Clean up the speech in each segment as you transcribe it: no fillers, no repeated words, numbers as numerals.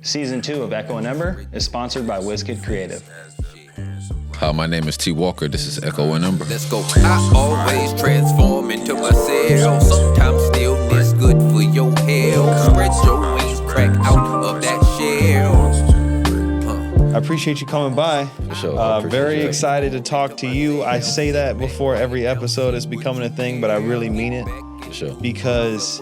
Season 2 of 𝐬𝐿𝐵 and Ember is sponsored by 𝐬𝐮𝐬𝐫𝐿𝐵 Creative. Hi, my name is T. Walker. This is 𝐬𝐿𝐵 and Ember. Let's go. I always transform into myself. Sometimes stillness good for your health. Spread your wings, crack out of that shell. I appreciate you coming by. For sure. Very excited to talk to you. I say that before every episode is becoming a thing, but I really mean it. For sure. Because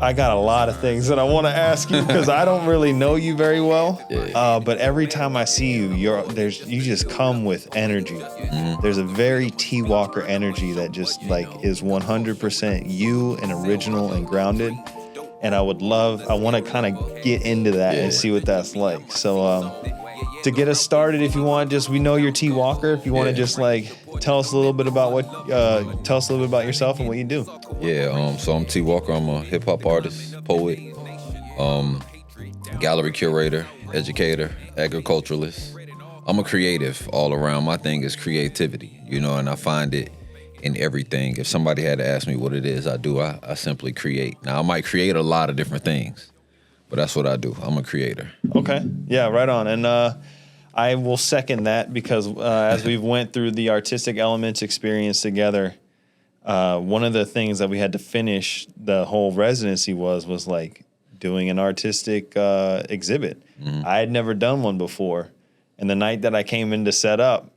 I got a lot of things that I want to ask you because I don't really know you very well. Yeah. But every time I see you, you just come with energy. Mm-hmm. There's a very T. Walker energy that just like is 100% you and original and grounded. And I want to kind of get into that and see what that's like. So to get us started, if you want, we know you're T. Walker. If you want to just like tell us a little bit about yourself and what you do. Yeah, so I'm T. Walker. I'm a hip hop artist, poet, gallery curator, educator, agriculturalist. I'm a creative all around. My thing is creativity, and I find it in everything. If somebody had to ask me what it is I do, I simply create. Now, I might create a lot of different things, but that's what I do. I'm a creator. Okay. Yeah, right on. And I will second that because as we've went through the Artistic Elements experience together, one of the things that we had to finish the whole residency was like doing an artistic exhibit. Mm-hmm. I had never done one before. And the night that I came in to set up,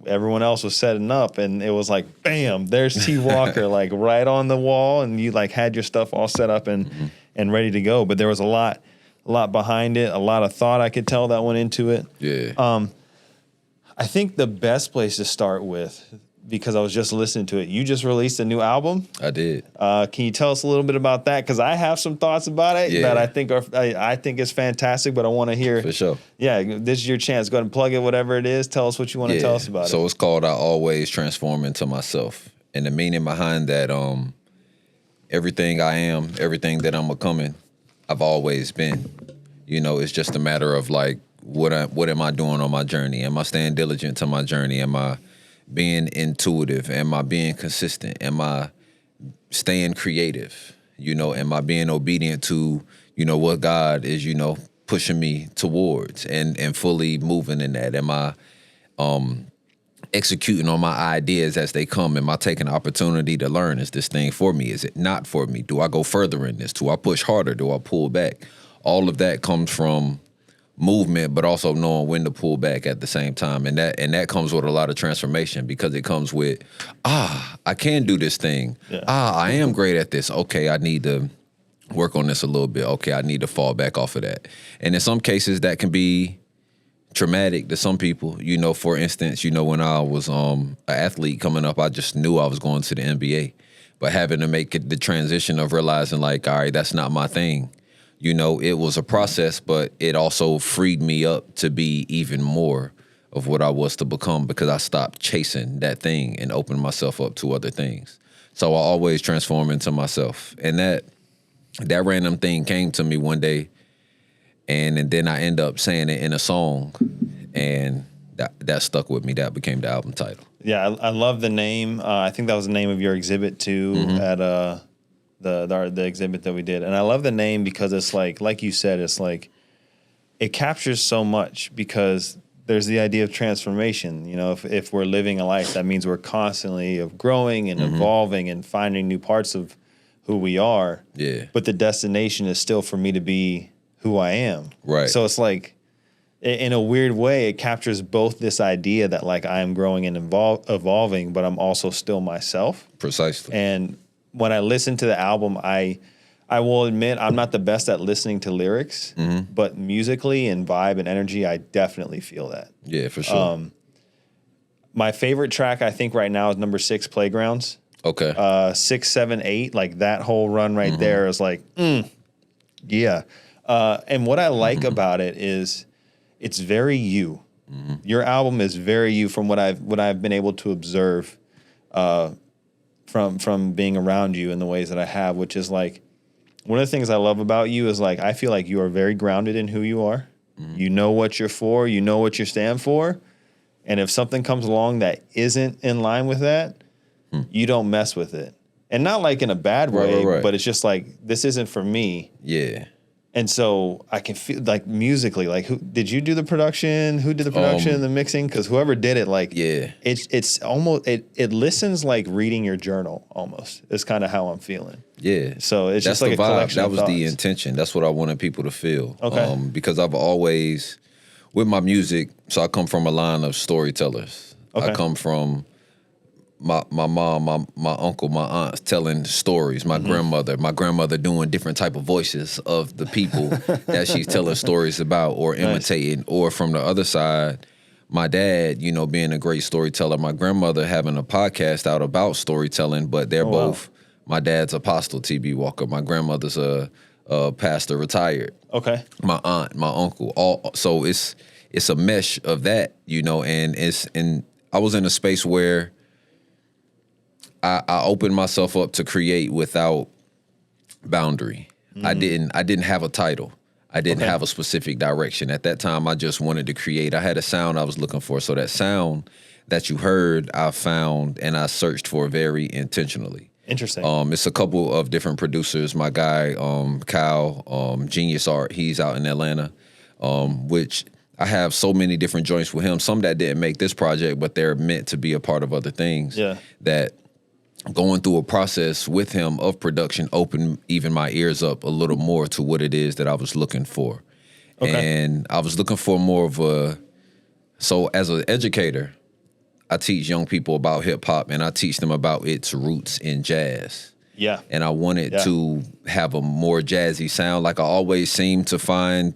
everyone else was setting up, and it was like, bam, there's T. Walker, like right on the wall, and you like had your stuff all set up and ready to go. But there was a lot behind it, a lot of thought I could tell that went into it. Yeah. I think the best place to start with, because I was just listening to it, you just released a new album. I did. Can you tell us a little bit about that? Because I have some thoughts about it that I think is fantastic, but I want to hear. For sure. Yeah, this is your chance. Go ahead and plug it, whatever it is. Tell us what you want to tell us about it. So it's called I Always Transform Into Myself. And the meaning behind that, everything I am, everything that I'm becoming, I've always been. It's just a matter of like, what am I doing on my journey? Am I staying diligent to my journey? Am I being intuitive? Am I being consistent? Am I staying creative? Am I being obedient to, what God is, pushing me towards and fully moving in that? Am I executing on my ideas as they come? Am I taking the opportunity to learn? Is this thing for me? Is it not for me? Do I go further in this? Do I push harder? Do I pull back? All of that comes from movement, but also knowing when to pull back at the same time. And that comes with a lot of transformation because it comes with, I can do this thing. Yeah. I am great at this. Okay, I need to work on this a little bit. Okay, I need to fall back off of that. And in some cases, that can be traumatic to some people. For instance, when I was an athlete coming up, I just knew I was going to the NBA. But having to make the transition of realizing like, all right, that's not my thing. It was a process, but it also freed me up to be even more of what I was to become because I stopped chasing that thing and opened myself up to other things. So I always transform into myself. And that random thing came to me one day, and then I end up saying it in a song, and that stuck with me. That became the album title. Yeah, I love the name. I think that was the name of your exhibit too at the exhibit that we did. And I love the name because it's like you said, it's like it captures so much because there's the idea of transformation. If we're living a life, that means we're constantly growing and evolving and finding new parts of who we are. Yeah. But the destination is still for me to be who I am. Right. So it's like, in a weird way, it captures both this idea that like I am growing and evolving, but I'm also still myself. Precisely. And when I listen to the album, I will admit I'm not the best at listening to lyrics, but musically and vibe and energy, I definitely feel that. Yeah, for sure. My favorite track, I think right now is number 6, Playgrounds. Okay. 6, 7, 8, like that whole run right there is like, yeah. And what I like about it is it's very you. Your album is very you from what I've been able to observe from being around you in the ways that I have, which is like one of the things I love about you is like I feel like you are very grounded in who you are. You know what you're for, you know what you stand for, and if something comes along that isn't in line with that, you don't mess with it. And not like in a bad way, right. but it's just like this isn't for me. Yeah. And so I can feel like musically, like who did you do the production? Who did the production, the mixing? Because whoever did it, like it's almost it listens like reading your journal almost. It's kind of how I'm feeling. Yeah. So it's That's just like a the vibe. collection That of was thoughts. the intention. That's what I wanted people to feel. Okay. Because I've always, with my music, so I come from a line of storytellers. Okay. I come from my mom, my uncle, my aunts telling stories, my grandmother doing different type of voices of the people that she's telling stories about or imitating. Or from the other side, my dad, you know, being a great storyteller, my grandmother having a podcast out about storytelling, but they're both, my dad's Apostle T.B. Walker, my grandmother's a pastor retired. Okay. My aunt, my uncle, so it's a mesh of that, you know, and I was in a space where I opened myself up to create without boundary. I didn't have a title. I didn't have a specific direction. At that time, I just wanted to create. I had a sound I was looking for. So that sound that you heard, I found and I searched for very intentionally. Interesting. It's a couple of different producers. My guy, 𝐃𝐨𝐧'𝐭, Genius Art, he's out in Atlanta, which I have so many different joints with him. Some that didn't make this project, but they're meant to be a part of other things. Yeah. That going through a process with him of production opened even my ears up a little more to what it is that I was looking for. Okay. And I was looking for more of so as an educator, I teach young people about hip hop and I teach them about its roots in jazz. Yeah. And I wanted to have a more jazzy sound. Like I always seem to find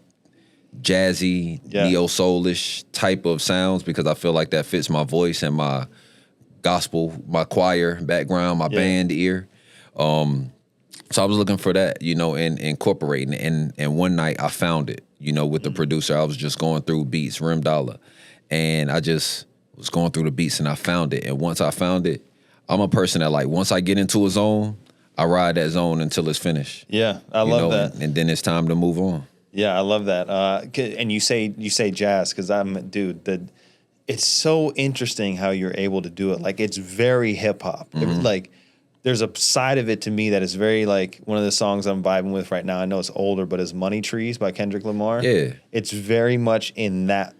jazzy, neo-soulish type of sounds because I feel like that fits my voice and my gospel, my choir background, my band ear. So I was looking for that, you know, and incorporating it. And one night I found it, you know, with the producer. I was just going through beats, Rim Dollar. And I just was going through the beats and I found it. And once I found it, I'm a person that like, once I get into a zone, I ride that zone until it's finished. Yeah, I love that. And then it's time to move on. Yeah, I love that. And you say jazz because it's so interesting how you're able to do it. Like it's very hip hop. Like there's a side of it to me that is very like one of the songs I'm vibing with right now. I know it's older, but it's Money Trees by Kendrick Lamar. Yeah. It's very much in that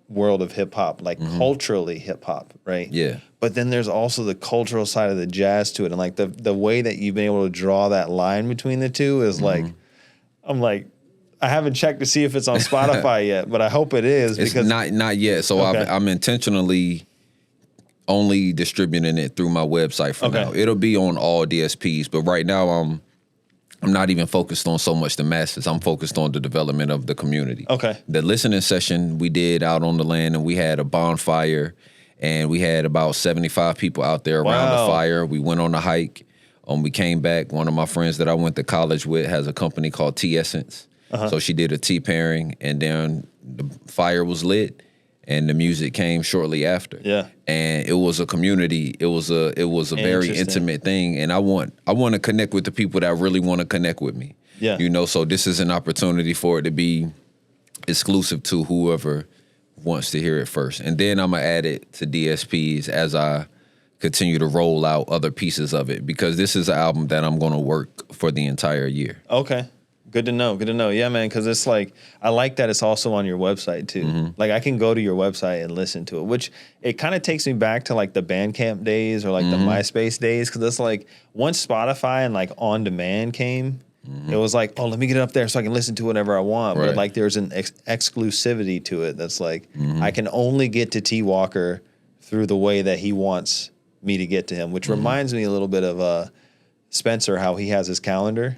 world of hip hop, like culturally hip hop, right? Yeah. But then there's also the cultural side of the jazz to it. And like the way that you've been able to draw that line between the two is like, I'm like, I haven't checked to see if it's on Spotify yet, but I hope it is. It's because not yet. So I'm intentionally only distributing it through my website for now. It'll be on all DSPs, but right now I'm not even focused on so much the masses. I'm focused on the development of the community. Okay. The listening session we did out on the land, and we had a bonfire, and we had about 75 people out there around the fire. We went on a hike. We came back. One of my friends that I went to college with has a company called tea-essence. So she did a tea pairing, and then the fire was lit, and the music came shortly after. Yeah, and it was a community. It was a very intimate thing, and I want to connect with the people that really want to connect with me. Yeah, you know. So this is an opportunity for it to be exclusive to whoever wants to hear it first, and then I'm gonna add it to DSPs as I continue to roll out other pieces of it because this is an album that I'm gonna work for the entire year. Okay. Good to know. Good to know. Yeah, man, because it's like, I like that it's also on your website, too. Like, I can go to your website and listen to it, which it kind of takes me back to, like, the Bandcamp days or, like, the MySpace days, because it's like, once Spotify and, like, On Demand came, it was like, oh, let me get it up there so I can listen to it whenever I want. But, like, there's an exclusivity to it that's like, I can only get to T. Walker through the way that he wants me to get to him, which reminds me a little bit of Spencer, how he has his calendar.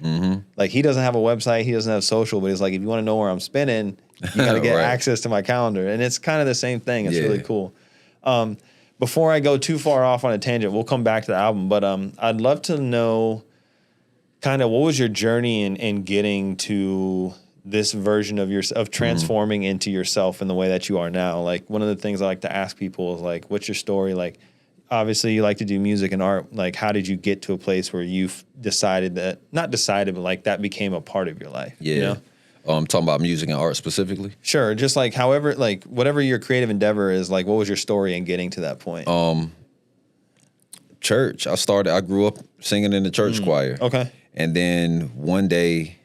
Like he doesn't have a website, he doesn't have social, but he's like, if you want to know where I'm spinning, you got to get access to my calendar. And it's kind of the same thing. It's really cool. Before I go too far off on a tangent, we'll come back to the album, but I'd love to know kind of what was your journey in getting to this version of of transforming into yourself in the way that you are now. Like one of the things I like to ask people is like, what's your story? Like, obviously you like to do music and art. Like, how did you get to a place where you've decided that, not decided, but like that became a part of your life? Yeah. You know? I'm talking about music and art specifically. Sure. Just like however, like whatever your creative endeavor is, like what was your story in getting to that point? Church. I grew up singing in the church choir. Okay. And then one day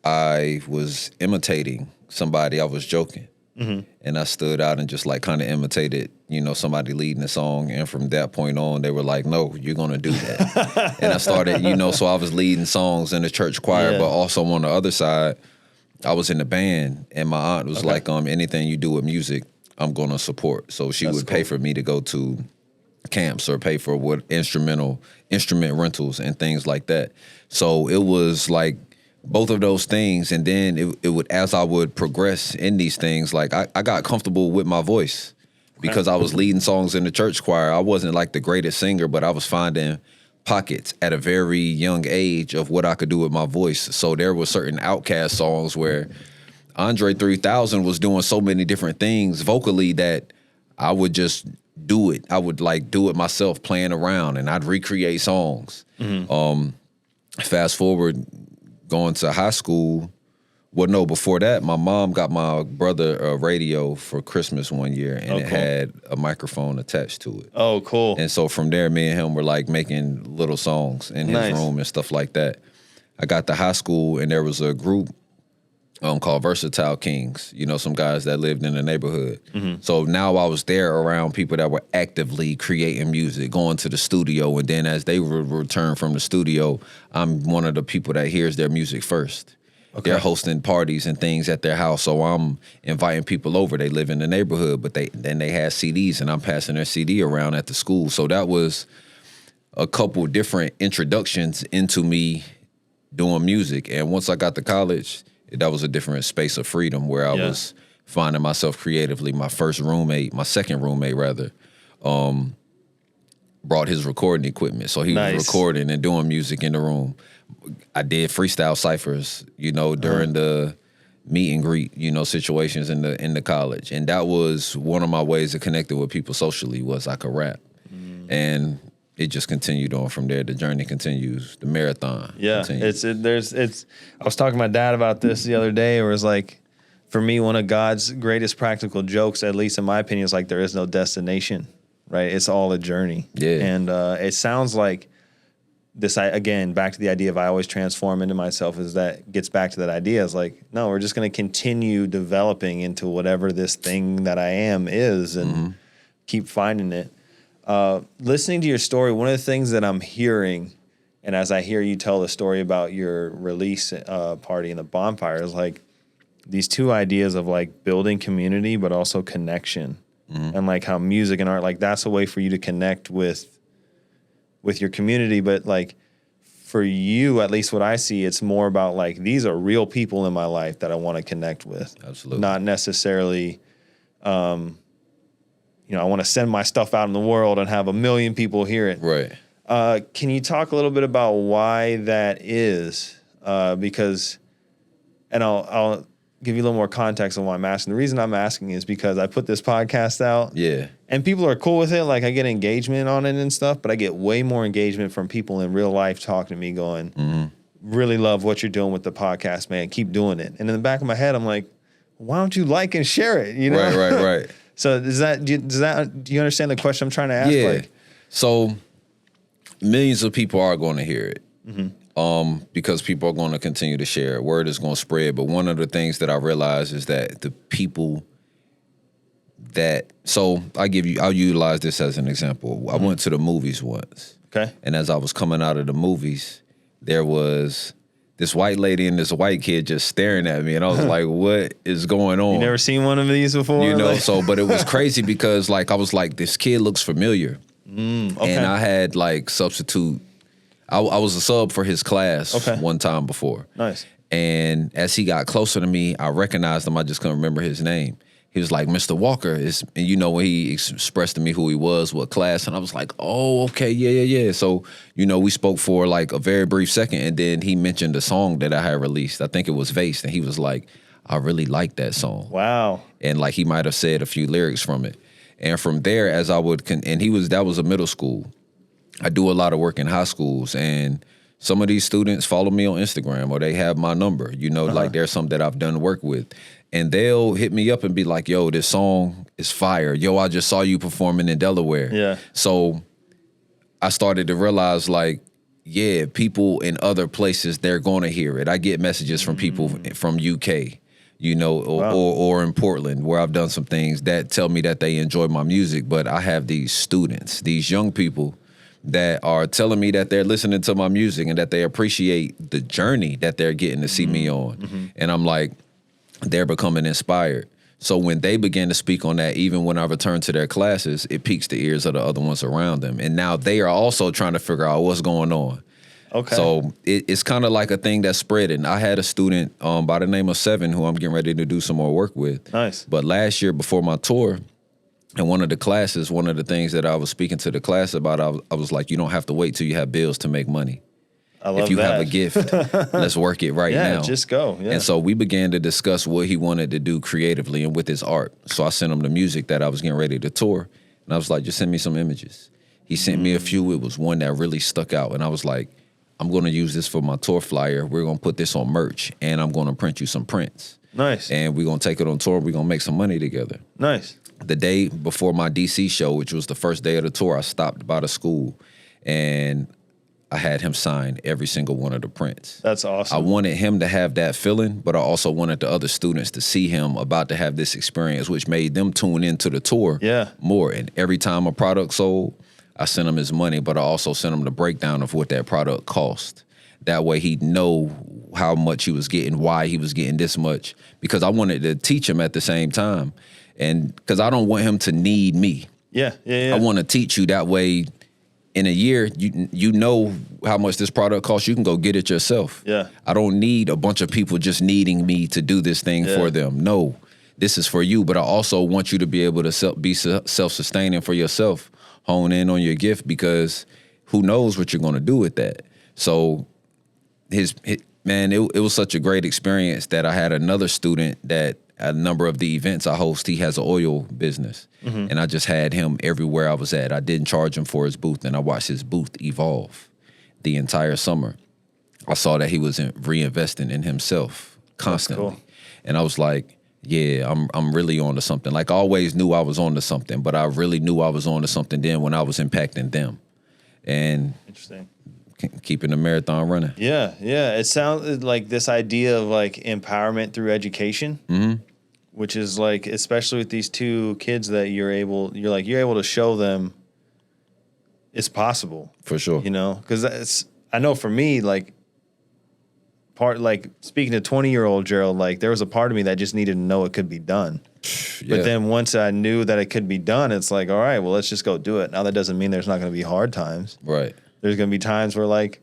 I was imitating somebody. I was joking. And I stood out and just like kind of imitated, somebody leading the song. And from that point on, they were like, no, you're going to do that. And I started, so I was leading songs in the church choir, but also on the other side, I was in the band. And my aunt was like, anything you do with music, I'm going to support. So she would pay for me to go to camps or pay for instrument rentals and things like that. So it was like both of those things, and then it would, as I would progress in these things, like I got comfortable with my voice because I was leading songs in the church choir. I wasn't like the greatest singer, but I was finding pockets at a very young age of what I could do with my voice. So there were certain Outkast songs where Andre 3000 was doing so many different things vocally that I would just do it. I would like do it myself, playing around, and I'd recreate songs. Fast forward, going to high school. Well, no, before that, my mom got my brother a radio for Christmas one year, and it had a microphone attached to it. Oh, cool. And so from there, me and him were like making little songs in his room and stuff like that. I got to high school, and there was a group called Versatile Kings, some guys that lived in the neighborhood. So now I was there around people that were actively creating music, going to the studio, and then as they would return from the studio, I'm one of the people that hears their music first. They're hosting parties and things at their house, so I'm inviting people over. They live in the neighborhood, but they had CDs, and I'm passing their CD around at the school. So that was a couple different introductions into me doing music. And once I got to college, that was a different space of freedom where I was finding myself creatively. My second roommate rather, brought his recording equipment. So he was recording and doing music in the room. I did freestyle ciphers, during the meet and greet, situations in the college. And that was one of my ways of connecting with people socially, was I could rap. And it just continued on from there. The journey continues. The marathon. Yeah, continues. I was talking to my dad about this the other day. Where it was like, for me, one of God's greatest practical jokes, at least in my opinion, is like there is no destination, right? It's all a journey. Yeah, and it sounds like this. Again, back to the idea of I always transform into myself. Is that gets back to that idea? Is like, no, we're just going to continue developing into whatever this thing that I am is, and keep finding it. Listening to your story, one of the things that I'm hearing, and as I hear you tell the story about your release party and the bonfire, is like these two ideas of like building community, but also connection, and like how music and art, like that's a way for you to connect with your community. But like for you, at least what I see, it's more about like these are real people in my life that I want to connect with. Absolutely, not necessarily. I want to send my stuff out in the world and have 1 million people hear it. Right. Can you talk a little bit about why that is? Because, and I'll give you a little more context on why I'm asking. The reason I'm asking is because I put this podcast out. Yeah. And people are cool with it. Like I get engagement on it and stuff, but I get way more engagement from people in real life talking to me going, really love what you're doing with the podcast, man. Keep doing it. And in the back of my head, I'm like, why don't you like and share it? Right. So do you understand the question I'm trying to ask? Yeah. Like, so millions of people are going to hear it because people are going to continue to share it. Word is going to spread. But one of the things that I realize is that the people I'll utilize this as an example. I went to the movies once. Okay. And as I was coming out of the movies, there was this white lady and this white kid just staring at me, and I was like, what is going on? You never seen one of these before? But it was crazy because like I was like, this kid looks familiar. And I had like substitute. I was a sub for his class one time before. Nice. And as he got closer to me, I recognized him. I just couldn't remember his name. He was like, Mr. Walker. And when he expressed to me who he was, what class, and I was like, oh, okay, yeah. So, we spoke for like a very brief second, and then he mentioned a song that I had released. I think it was Vase, and he was like, I really like that song. Wow. And like he might have said a few lyrics from it. And from there, as I would, that was a middle school. I do a lot of work in high schools, and some of these students follow me on Instagram or they have my number, like there's some that I've done work with. And they'll hit me up and be like, yo, this song is fire. Yo, I just saw you performing in Delaware. Yeah. So I started to realize like yeah, people in other places, they're going to hear it. I get messages from people from UK, you know, or in Portland, where I've done some things that tell me that they enjoy my music. But I have these students, these young people that are telling me that they're listening to my music and that they appreciate the journey that they're getting to see me on. And I'm like, they're becoming inspired. So when they begin to speak on that, even when I return to their classes, it piques the ears of the other ones around them. And now they are also trying to figure out what's going on. Okay. So it's kind of like a thing that's spreading. I had a student by the name of Seven who I'm getting ready to do some more work with. Nice. But last year before my tour, in one of the classes, one of the things that I was speaking to the class about, I was like, you don't have to wait till you have bills to make money. I love if you that. have a gift, let's work it right now. Yeah, just go. Yeah. And so we began to discuss what he wanted to do creatively and with his art. So I sent him the music that I was getting ready to tour. And I was like, just send me some images. He sent me a few. It was one that really stuck out. And I was like, I'm going to use this for my tour flyer. We're going to put this on merch. And I'm going to print you some prints. Nice. And we're going to take it on tour. We're going to make some money together. Nice. The day before my DC show, which was the first day of the tour, I stopped by the school and I had him sign every single one of the prints. That's awesome. I wanted him to have that feeling, but I also wanted the other students to see him about to have this experience, which made them tune into the tour more. And every time a product sold, I sent him his money, but I also sent him the breakdown of what that product cost. That way he'd know how much he was getting, why he was getting this much, because I wanted to teach him at the same time. And because I don't want him to need me. Yeah. I want to teach you that way. In a year, you know how much this product costs. You can go get it yourself. Yeah. I don't need a bunch of people just needing me to do this thing for them. No, this is for you. But I also want you to be able to be self-sustaining for yourself. Hone in on your gift, because who knows what you're going to do with that. So man, it was such a great experience that I had another student that at a number of the events I host, he has an oil business. And I just had him everywhere I was at. I didn't charge him for his booth, and I watched his booth evolve the entire summer. I saw that he was reinvesting in himself constantly. Cool. And I was like, yeah, I'm really on to something. Like, I always knew I was on to something, but I really knew I was on to something then when I was impacting them. And interesting. Keeping the marathon running. Yeah. It sounds like this idea of like empowerment through education, which is like, especially with these two kids that you're able to show them it's possible. For sure. You know, because I know for me, like, speaking to 20-year-old Jerald, like, there was a part of me that just needed to know it could be done. Yeah. But then once I knew that it could be done, it's like, all right, well, let's just go do it. Now, that doesn't mean there's not going to be hard times. Right. There's going to be times where, like,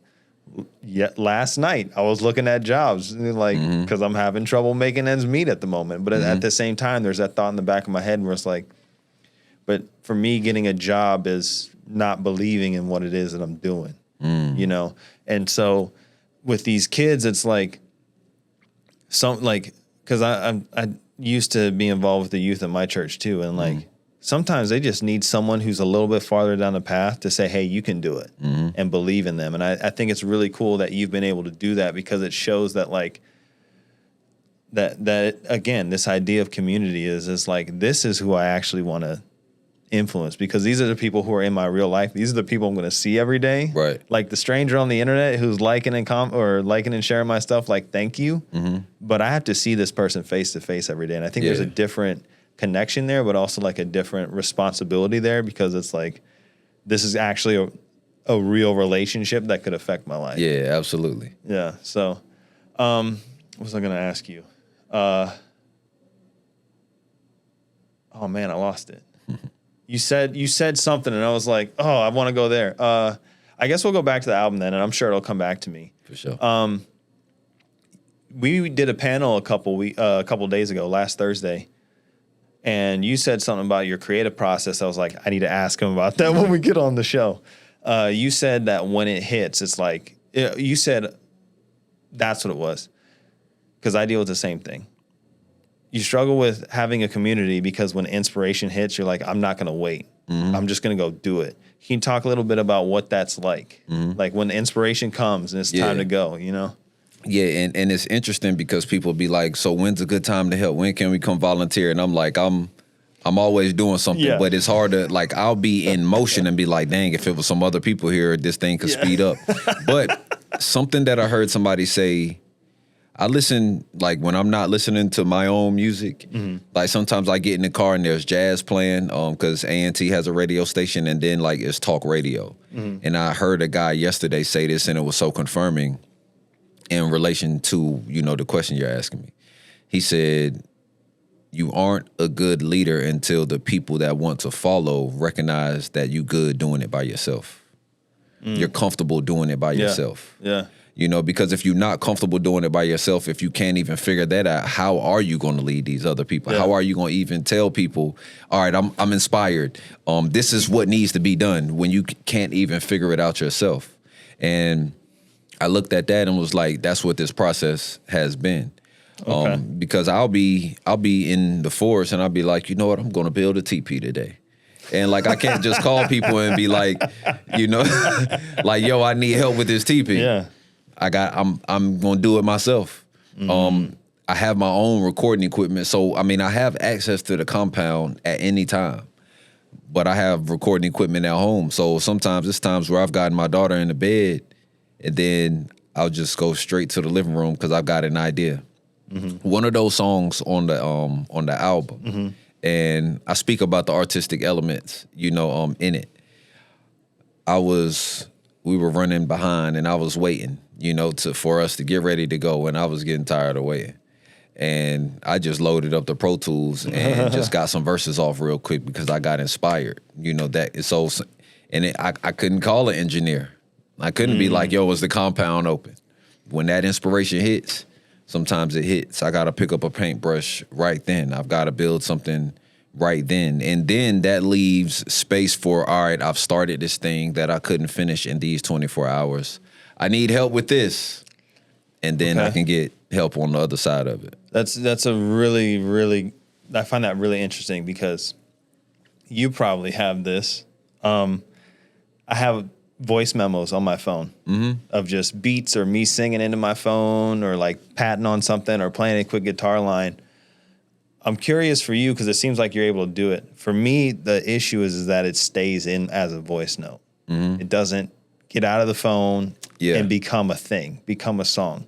last night I was looking at jobs, like, because I'm having trouble making ends meet at the moment. But at the same time, there's that thought in the back of my head where it's like, but for me, getting a job is not believing in what it is that I'm doing, you know? And so with these kids, it's like, because I used to be involved with the youth at my church too. And like, sometimes they just need someone who's a little bit farther down the path to say, hey, you can do it, and believe in them. And I think it's really cool that you've been able to do that, because it shows that, like, that again, this idea of community is like, this is who I actually want to influence, because these are the people who are in my real life. These are the people I'm going to see every day. Right. Like the stranger on the internet who's liking and sharing my stuff, like, thank you. But I have to see this person face to face every day. And I think there's a different connection there, but also like a different responsibility there, because it's like, this is actually a real relationship that could affect my life. Yeah, absolutely. Yeah. So, what was I going to ask you? Oh man, I lost it. You said something and I was like, oh, I want to go there. I guess we'll go back to the album then, and I'm sure it'll come back to me. For sure. We did a panel a couple days ago, last Thursday. And you said something about your creative process. I was like, I need to ask him about that when we get on the show. You said that when it hits, it's like, you said that's what it was. Because I deal with the same thing. You struggle with having a community because when inspiration hits, you're like, I'm not going to wait. I'm just going to go do it. Can you talk a little bit about what that's like? Like when the inspiration comes and it's time to go, you know? Yeah, and it's interesting because people be like, so when's a good time to help? When can we come volunteer? And I'm like, I'm I'm always doing something, Yeah. but it's hard to, like, I'll be in motion and be like, dang, if it was some other people here, this thing could speed up. But something that I heard somebody say, I listen, like, when I'm not listening to my own music, like, sometimes I get in the car and there's jazz playing, because A&T has a radio station, and then, like, it's talk radio. And I heard a guy yesterday say this, and it was so confirming in relation to, you know, the question you're asking me. He said, you aren't a good leader until the people that want to follow recognize that you good doing it by yourself. You're comfortable doing it by yourself. Yeah. You know, because if you're not comfortable doing it by yourself, if you can't even figure that out, how are you going to lead these other people? Yeah. How are you going to even tell people, all right, I'm inspired. This is what needs to be done, when you can't even figure it out yourself. And I looked at that and was like, that's what this process has been. Okay. Because I'll be in the forest and I'll be like, you know what, I'm going to build a teepee today. And like, I can't just call people and be like, you know, like, yo, I need help with this teepee. Yeah. I'm going to do it myself. I have my own recording equipment. So, I mean, I have access to the compound at any time, but I have recording equipment at home. So sometimes it's times where I've gotten my daughter in the bed and then I'll just go straight to the living room because I've got an idea. One of those songs on the album, and I speak about the artistic elements, you know, in it. We were running behind, and I was waiting, you know, for us to get ready to go, and I was getting tired of waiting, and I just loaded up the Pro Tools and just got some verses off real quick because I got inspired, you know. I couldn't call an engineer. I couldn't be like, yo, is the compound open? When that inspiration hits. Sometimes it hits. I got to pick up a paintbrush right then. I've got to build something right then. And then that leaves space for, all right, I've started this thing that I couldn't finish in these 24 hours. I need help with this. And then I can get help on the other side of it. That's a really, really, I find that really interesting because you probably have this. I have voice memos on my phone of just beats or me singing into my phone or like patting on something or playing a quick guitar line. I'm curious for you because it seems like you're able to do it. For me, the issue is that it stays in as a voice note. It doesn't get out of the phone and become a thing, become a song.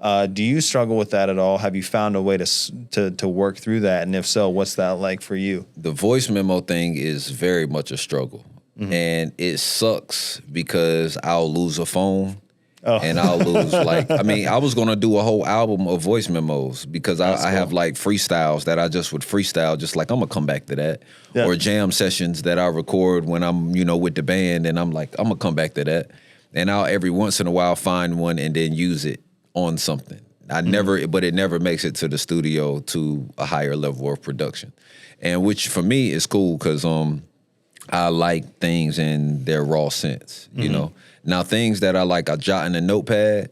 Do you struggle with that at all? Have you found a way to work through that? And if so, what's that like for you? The voice memo thing is very much a struggle. And it sucks because I'll lose a phone and I'll lose I was going to do a whole album of voice memos because I have like freestyles that I just would freestyle, just like I'm going to come back to that. Yeah. Or jam sessions that I record when I'm, you know, with the band and I'm like, I'm going to come back to that. And I'll every once in a while find one and then use it on something. But it never makes it to the studio to a higher level of production. And which for me is cool because, I like things in their raw sense, you know. Now, things that I jot in a notepad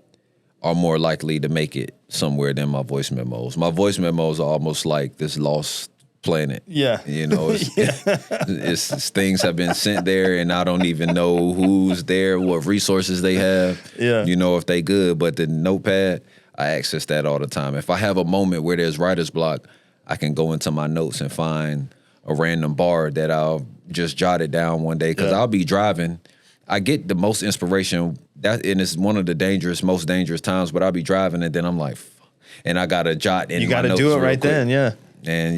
are more likely to make it somewhere than my voice memos. My voice memos are almost like this lost planet. Yeah. You know, it's things have been sent there and I don't even know who's there, what resources they have, you know, if they good. But the notepad, I access that all the time. If I have a moment where there's writer's block, I can go into my notes and find a random bar that I'll just jot it down one day because I'll be driving. I get the most inspiration and it's one of the most dangerous times, but I'll be driving and then I'm like, and I got to jot in my notes. You got to do it right then, And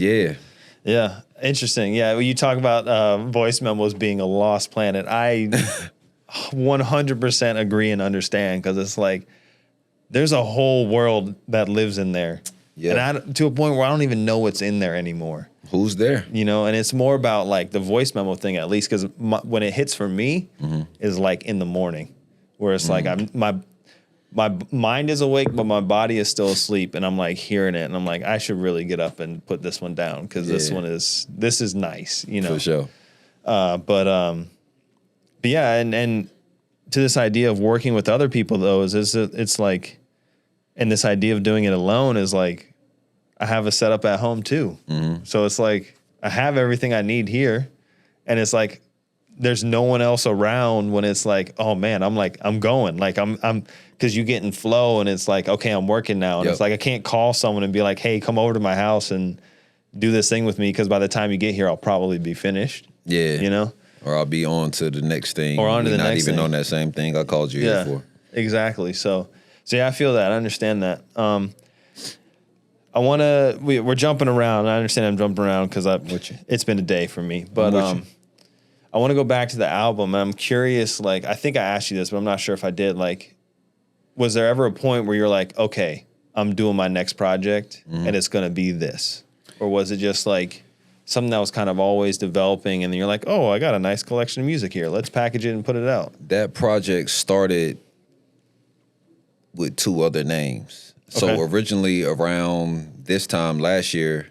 Yeah, interesting. Yeah, when you talk about voice memos being a lost planet, I 100% agree and understand because it's like there's a whole world that lives in there. Yeah. And to a point where I don't even know what's in there anymore. Who's there? You know, and it's more about like the voice memo thing at least because when it hits for me is like in the morning where it's like my mind is awake but my body is still asleep and I'm like hearing it and I'm like I should really get up and put this one down because this is nice, you know. For sure. But yeah, and to this idea of working with other people though it's like, and this idea of doing it alone is like I have a setup at home too. So it's like I have everything I need here and it's like there's no one else around when it's like, oh man, I'm going. Like I'm because you get in flow and it's like, okay, I'm working now. And it's like I can't call someone and be like, hey, come over to my house and do this thing with me, because by the time you get here, I'll probably be finished. Yeah. You know? Or I'll be on to the next thing. Or on to the not next even thing. on that same thing I called you here for. Exactly. So yeah, I feel that. I understand that. I want to, we're jumping around. I understand I'm jumping around because it's been a day for me. But I want to go back to the album. I'm curious, like, I think I asked you this, but I'm not sure if I did. Like, was there ever a point where you're like, okay, I'm doing my next project and it's going to be this? Or was it just like something that was kind of always developing and then you're like, oh, I got a nice collection of music here. Let's package it and put it out? That project started with 2 other names. So originally around this time last year,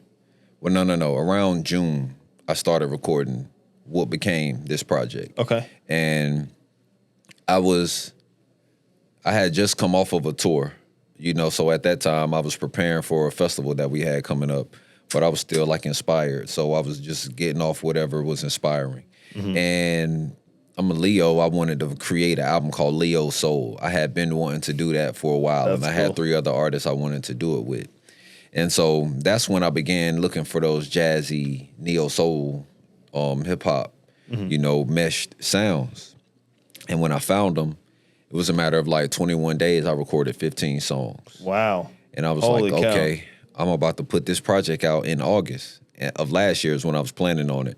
well, no, around June, I started recording what became this project. Okay. And I had just come off of a tour, you know, so at that time I was preparing for a festival that we had coming up, but I was still like inspired. So I was just getting off whatever was inspiring. And I'm a Leo. I wanted to create an album called Leo Soul. I had been wanting to do that for a while. And I had 3 other artists I wanted to do it with. And so that's when I began looking for those jazzy, neo soul, hip hop, you know, meshed sounds. And when I found them, it was a matter of like 21 days, I recorded 15 songs. Wow. And I was Holy like, cow. okay, I'm about to put this project out in August of last year is when I was planning on it.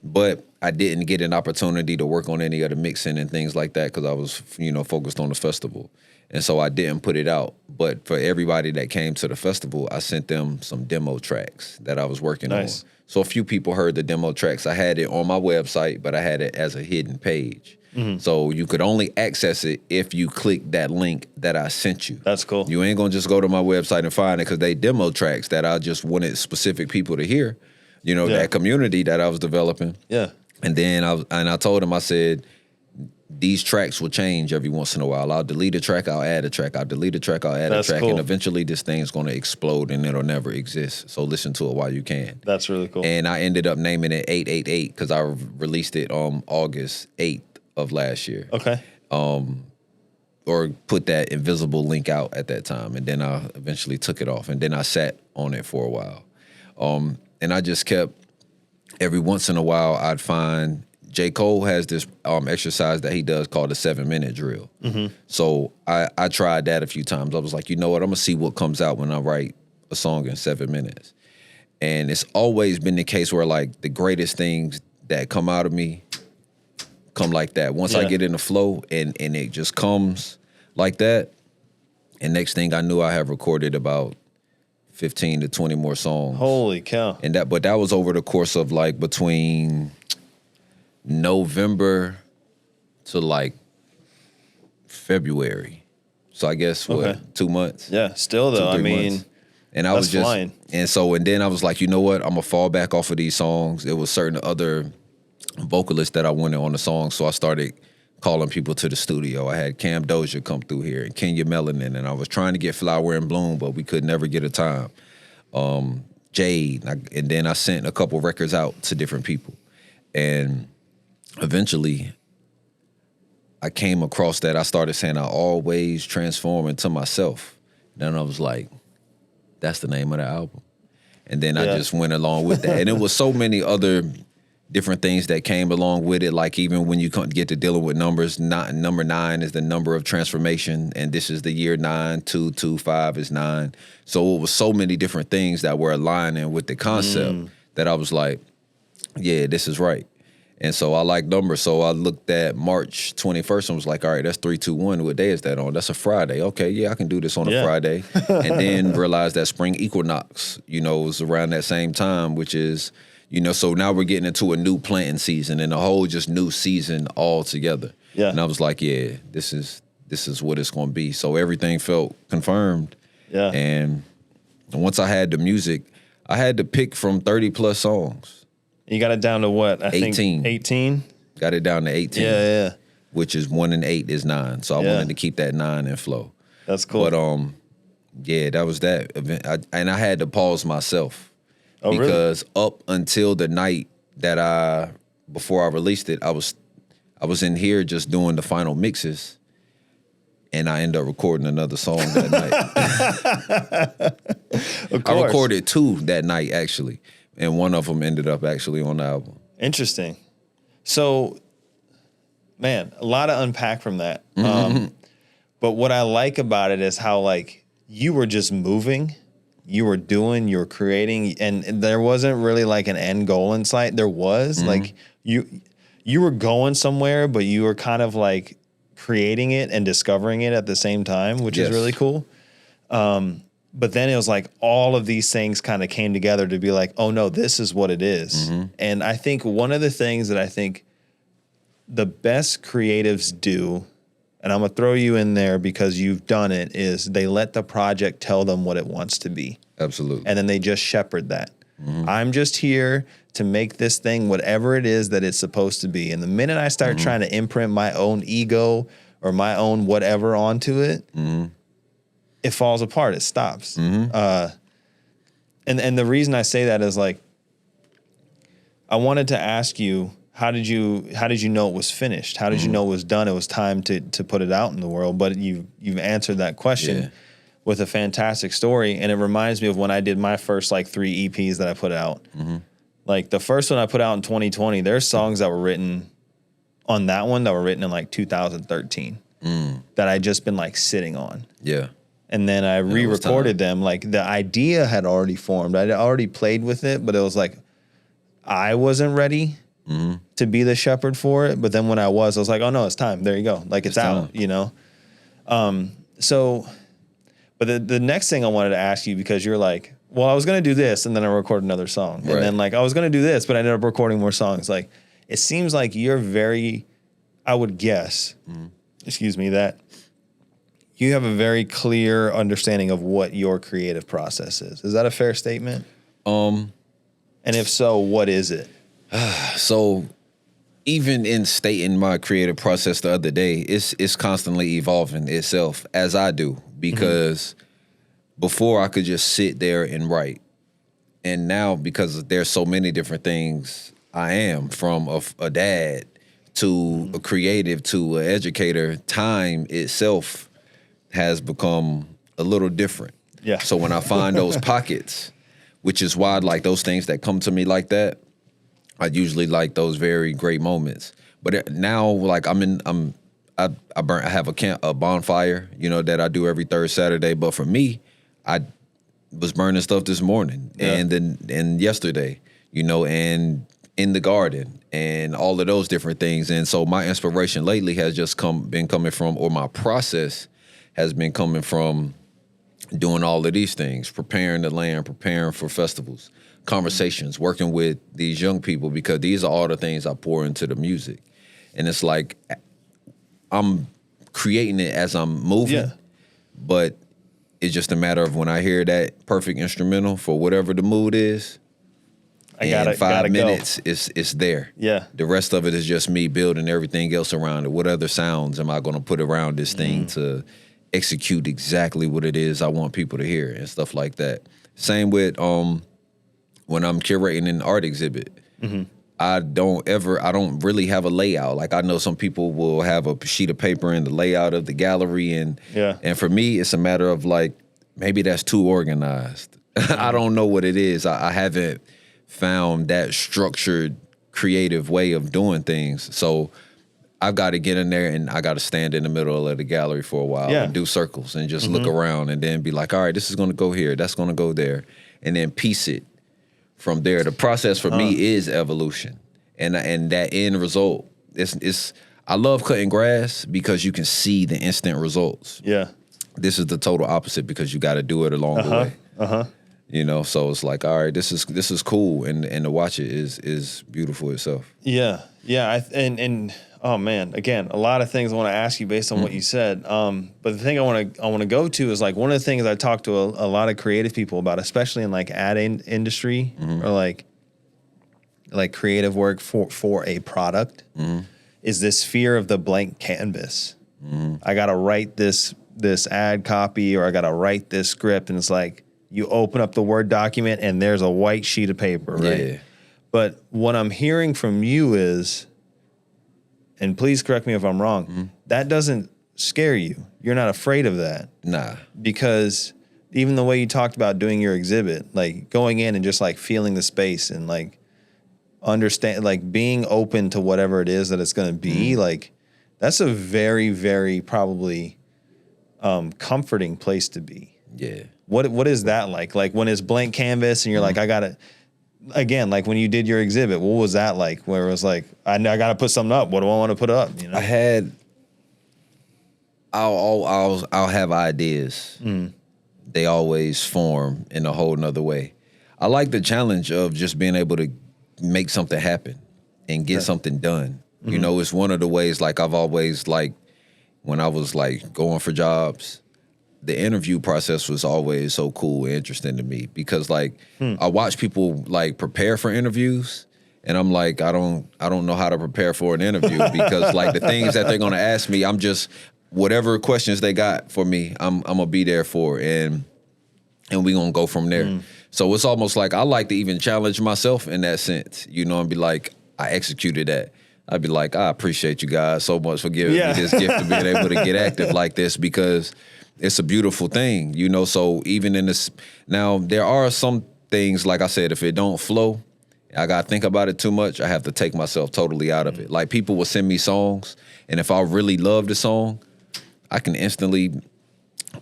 But I didn't get an opportunity to work on any of the mixing and things like that because I was, you know, focused on the festival. And so I didn't put it out. But for everybody that came to the festival, I sent them some demo tracks that I was working on. So a few people heard the demo tracks. I had it on my website, but I had it as a hidden page. So you could only access it if you click that link that I sent you. That's cool. You ain't gonna just go to my website and find it because they demo tracks that I just wanted specific people to hear. You know, that community that I was developing. Yeah. And then I told him, I said, these tracks will change every once in a while. I'll delete a track, I'll add a track. I'll delete a track, I'll add a track. Cool. And eventually this thing's going to explode and it'll never exist. So listen to it while you can. That's really cool. And I ended up naming it 888 because I released it on August 8th of last year. Okay. Or put that invisible link out at that time. And then I eventually took it off. And then I sat on it for a while. And I just kept, every once in a while, I'd find, 𝐾𝐨 has this exercise that he does called the 7-minute drill. So I tried that a few times. I was like, you know what, I'm gonna see what comes out when I write a song in 7 minutes. And it's always been the case where like the greatest things that come out of me come like that. Once I get in the flow and it just comes like that, and next thing I knew, I have recorded about 15 to 20 more songs. Holy cow. And but that was over the course of like between November to like February. So I guess what, 2 months? Yeah, still though, 2-3 I mean, months. And I was just flying. And then I was like, you know what? I'm gonna fall back off of these songs. There was certain other vocalists that I wanted on the song, so I started calling people to the studio. I had 𝐷𝐸 come through here and 𝐸𝐿, and I was trying to get Flower and Bloom, but we could never get a time. Jade, and then I sent a couple records out to different people. And eventually I came across that. I started saying, I always transform into myself. Then I was like, that's the name of the album. And then I just went along with that. And it was so many other different things that came along with it. Like even when you get to dealing with numbers, number 9 is the number of transformation. And this is the year 9, 2, 2, 5 is 9. So it was so many different things that were aligning with the concept that I was like, yeah, this is right. And so I like numbers. So I looked at March 21st and was like, all right, that's 3-2-1. What day is that on? That's a Friday. Okay, yeah, I can do this on a Friday. And then realized that spring equinox, you know, was around that same time, which is, you know, so now we're getting into a new planting season and a whole just new season all together. Yeah. And I was like, yeah, this is what it's going to be. So everything felt confirmed. Yeah. And once I had the music, I had to pick from 30 plus songs. You got it down to what? I 18. think 18? Got it down to 18. Yeah. Which is 1 and 8 is 9. So I wanted to keep that 9 in flow. That's cool. But yeah, that was that event. And I had to pause myself. Oh, because up until the night that before I released it, I was in here just doing the final mixes. And I ended up recording another song that night. Of course. I recorded 2 that night, actually. and one of them ended up actually on the album. Interesting. So, man, a lot to unpack from that. But what I like about it is how, like, you were just moving, you were doing, you were creating, and there wasn't really like an end goal in sight. There was like you were going somewhere, but you were kind of like creating it and discovering it at the same time, which is really cool. But then it was like all of these things kind of came together to be like, oh no, this is what it is. And I think one of the things that I think the best creatives do, and I'm going to throw you in there because you've done it, is they let the project tell them what it wants to be. Absolutely. And then they just shepherd that. I'm just here to make this thing whatever it is that it's supposed to be. And the minute I start trying to imprint my own ego or my own whatever onto it, it falls apart. It stops. And the reason I say that is, like, I wanted to ask you, how did you know it was finished? How did you know it was done? It was time to put it out in the world. But you've answered that question with a fantastic story. And it reminds me of when I did my first like 3 EPs that I put out. Like the first one I put out in 2020, there's songs that were written on that one that were written in like 2013 that I just been like sitting on. Yeah. And then I re-recorded them. Like the idea had already formed. I'd already played with it, but it was like I wasn't ready to be the shepherd for it. But then when I was like, oh no, it's time. There you go. Like it's out, you know? But the next thing I wanted to ask you, because you're like, well, I was going to do this and then I recorded another song. And then like I was going to do this, but I ended up recording more songs. Like it seems like you're very, I would guess, that you have a very clear understanding of what your creative process is. Is that a fair statement? And if so, what is it? So even in stating my creative process the other day, it's constantly evolving itself, as I do, because before I could just sit there and write. And now, because there's so many different things I am, from a dad to a creative to an educator, time itself has become a little different. Yeah. So when I find those pockets, which is why like those things that come to me like that, I usually like those very great moments. But now, like I have a bonfire, you know, that I do every third Saturday. But for me, I was burning stuff this morning and yesterday, you know, and in the garden and all of those different things. And so my inspiration lately has just been coming from, or my process has been coming from, doing all of these things, preparing the land, preparing for festivals, conversations, working with these young people, because these are all the things I pour into the music. And it's like I'm creating it as I'm moving, but it's just a matter of when I hear that perfect instrumental for whatever the mood is, in 5 minutes, it's there. Yeah. The rest of it is just me building everything else around it. What other sounds am I going to put around this thing to execute exactly what it is I want people to hear and stuff like that. Same with when I'm curating an art exhibit. I don't really have a layout. Like I know some people will have a sheet of paper and the layout of the gallery, and for me it's a matter of like, maybe that's too organized. I don't know what it is. I haven't found that structured, creative way of doing things. So I've got to get in there and I got to stand in the middle of the gallery for a while and do circles and just look around and then be like, all right, this is going to go here, that's going to go there, and then piece it from there. The process for me is evolution, and that end result is I love cutting grass because you can see the instant results. Yeah, this is the total opposite because you got to do it along the way. You know, so it's like, all right, this is cool, and to watch it is beautiful itself. Yeah, yeah, and oh man, again, a lot of things I want to ask you based on what you said. But the thing I want to go to is like one of the things I talk to a lot of creative people about, especially in like ad industry or like creative work for a product, is this fear of the blank canvas. I got to write this ad copy, or I got to write this script, and it's like you open up the Word document and there's a white sheet of paper, right? Yeah. But what I'm hearing from you is, and please correct me if I'm wrong, that doesn't scare you. You're not afraid of that. Nah. Because even the way you talked about doing your exhibit, like going in and just like feeling the space and like understand, like being open to whatever it is that it's going to be, like that's a very, very probably comforting place to be. Yeah. What is that like? Like when it's blank canvas and you're like, I got to, again, like when you did your exhibit, what was that like? Where it was like, I got to put something up. What do I want to put up? You know, I'll have ideas. They always form in a whole nother way. I like the challenge of just being able to make something happen and get something done. You know, it's one of the ways, like I've always, like when I was like going for jobs, the interview process was always so cool and interesting to me because like I watch people like prepare for interviews and I'm like, I don't know how to prepare for an interview because like the things that they're gonna ask me, I'm just, whatever questions they got for me, I'm gonna be there for, and we gonna go from there. So it's almost like I like to even challenge myself in that sense, you know, and be like, I executed that. I'd be like, I appreciate you guys so much for giving me this gift of being able to get active like this because it's a beautiful thing, you know. So even in this, now there are some things, like I said, if it don't flow, I gotta think about it too much. I have to take myself totally out of it. Like people will send me songs, and if I really love the song, I can instantly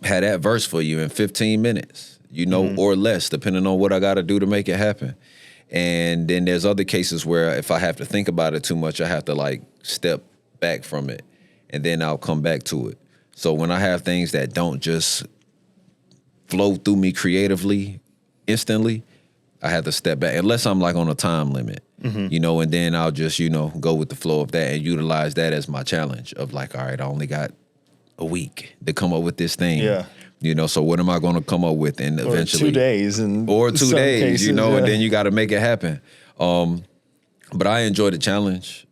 have that verse for you in 15 minutes, you know, or less, depending on what I got to do to make it happen. And then there's other cases where if I have to think about it too much, I have to like step back from it, and then I'll come back to it. So when I have things that don't just flow through me creatively instantly, I have to step back, unless I'm like on a time limit, you know, and then I'll just, you know, go with the flow of that and utilize that as my challenge of like, all right, I only got a week to come up with this thing. Yeah. You know, so what am I going to come up with? And eventually, or 2 days, and or 2 days, cases, you know, and then you got to make it happen. But I enjoy the challenge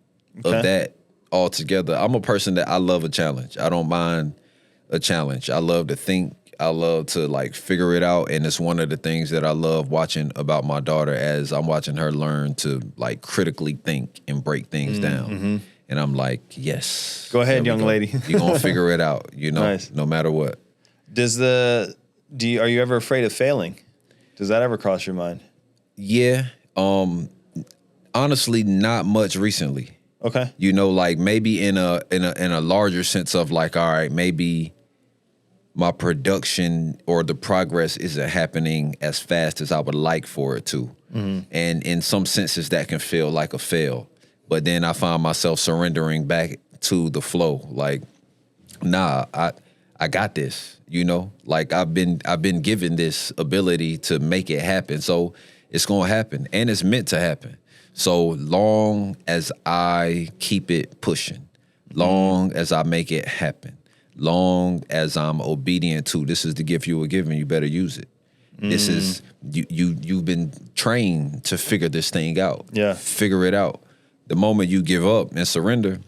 of that altogether. I'm a person that I love a challenge. I don't mind a challenge. I love to think. I love to like figure it out. And it's one of the things that I love watching about my daughter as I'm watching her learn to like critically think and break things down. And I'm like, yes. Go ahead, young lady. You're going to figure it out, you know, no matter what. Are you ever afraid of failing? Does that ever cross your mind? Yeah. Honestly, not much recently. Okay. You know, like maybe in a larger sense of like, all right, maybe my production or the progress isn't happening as fast as I would like for it to. And in some senses that can feel like a fail. But then I find myself surrendering back to the flow. Like, nah, I got this, you know? Like I've been given this ability to make it happen. So it's gonna happen, and it's meant to happen. So long as I keep it pushing, long as I make it happen, long as I'm obedient to, this is the gift you were given, you better use it. This is, you've been trained to figure this thing out. Yeah. Figure it out. The moment you give up and surrender,